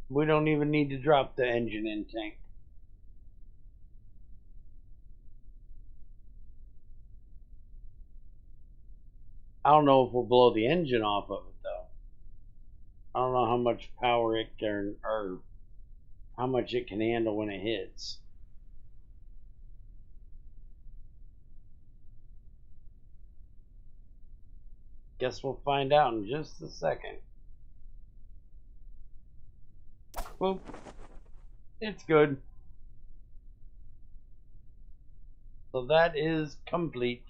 We don't even need to drop the engine in tank. I don't know if we'll blow the engine off of it though. I don't know how much power it can, or how much it can handle when it hits. Guess we'll find out in just a second. Boop. It's good. So that is complete.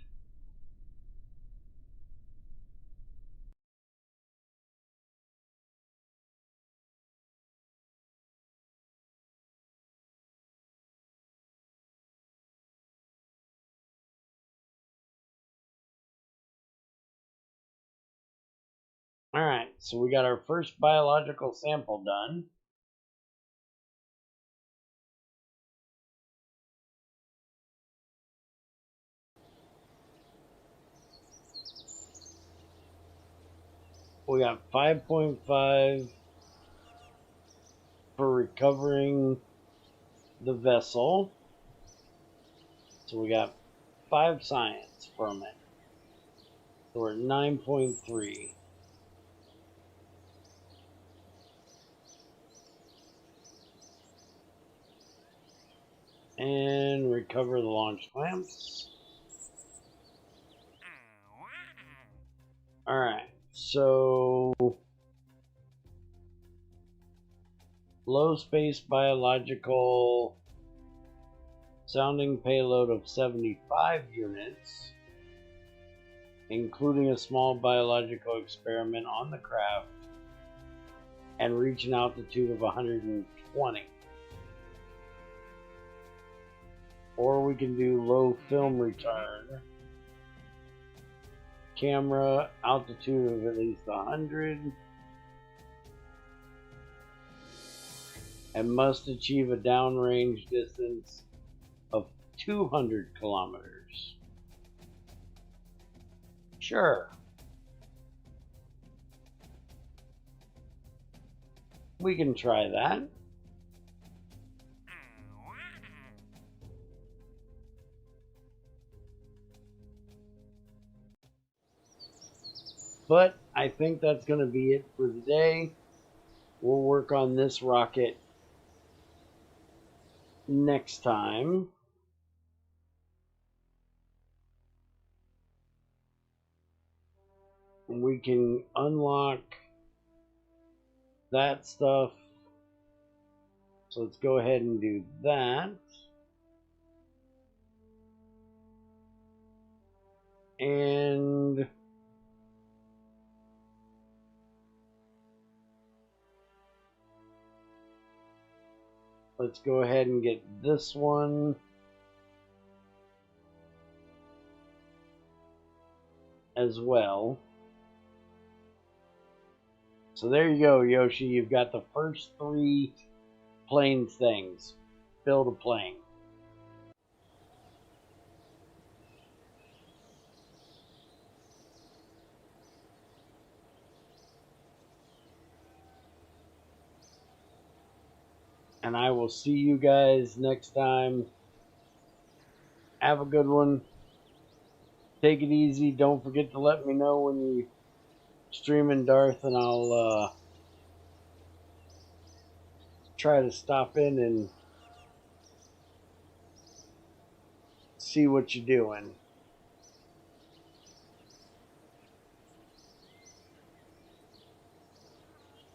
Alright, so we got our first biological sample done. We got 5.5 for recovering the vessel. So we got 5 science from it. So we're at 9.3. And recover the launch clamps. Alright, so low space biological sounding payload of 75 units, including a small biological experiment on the craft, and reach an altitude of 120. Or we can do low film return, camera altitude of at least 100, and must achieve a downrange distance of 200 kilometers. Sure. We can try that. But I think that's going to be it for today. we'll work on this rocket next time. And we can unlock that stuff. So let's go ahead and do that. And let's go ahead and get this one. As well. So there you go, Yoshi. You've got the first 3 plane things. Build a plane. And I will see you guys next time. Have a good one. Take it easy. Don't forget to let me know when you stream in Darth, and I'll try to stop in and see what you're doing.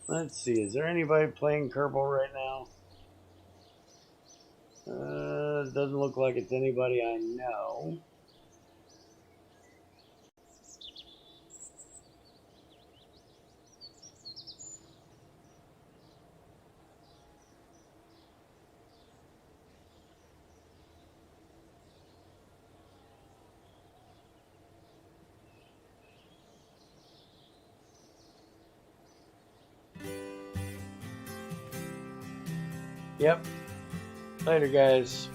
Let's see. Is there anybody playing Kerbal right now? Doesn't look like it's anybody I know. Yep. Later, guys.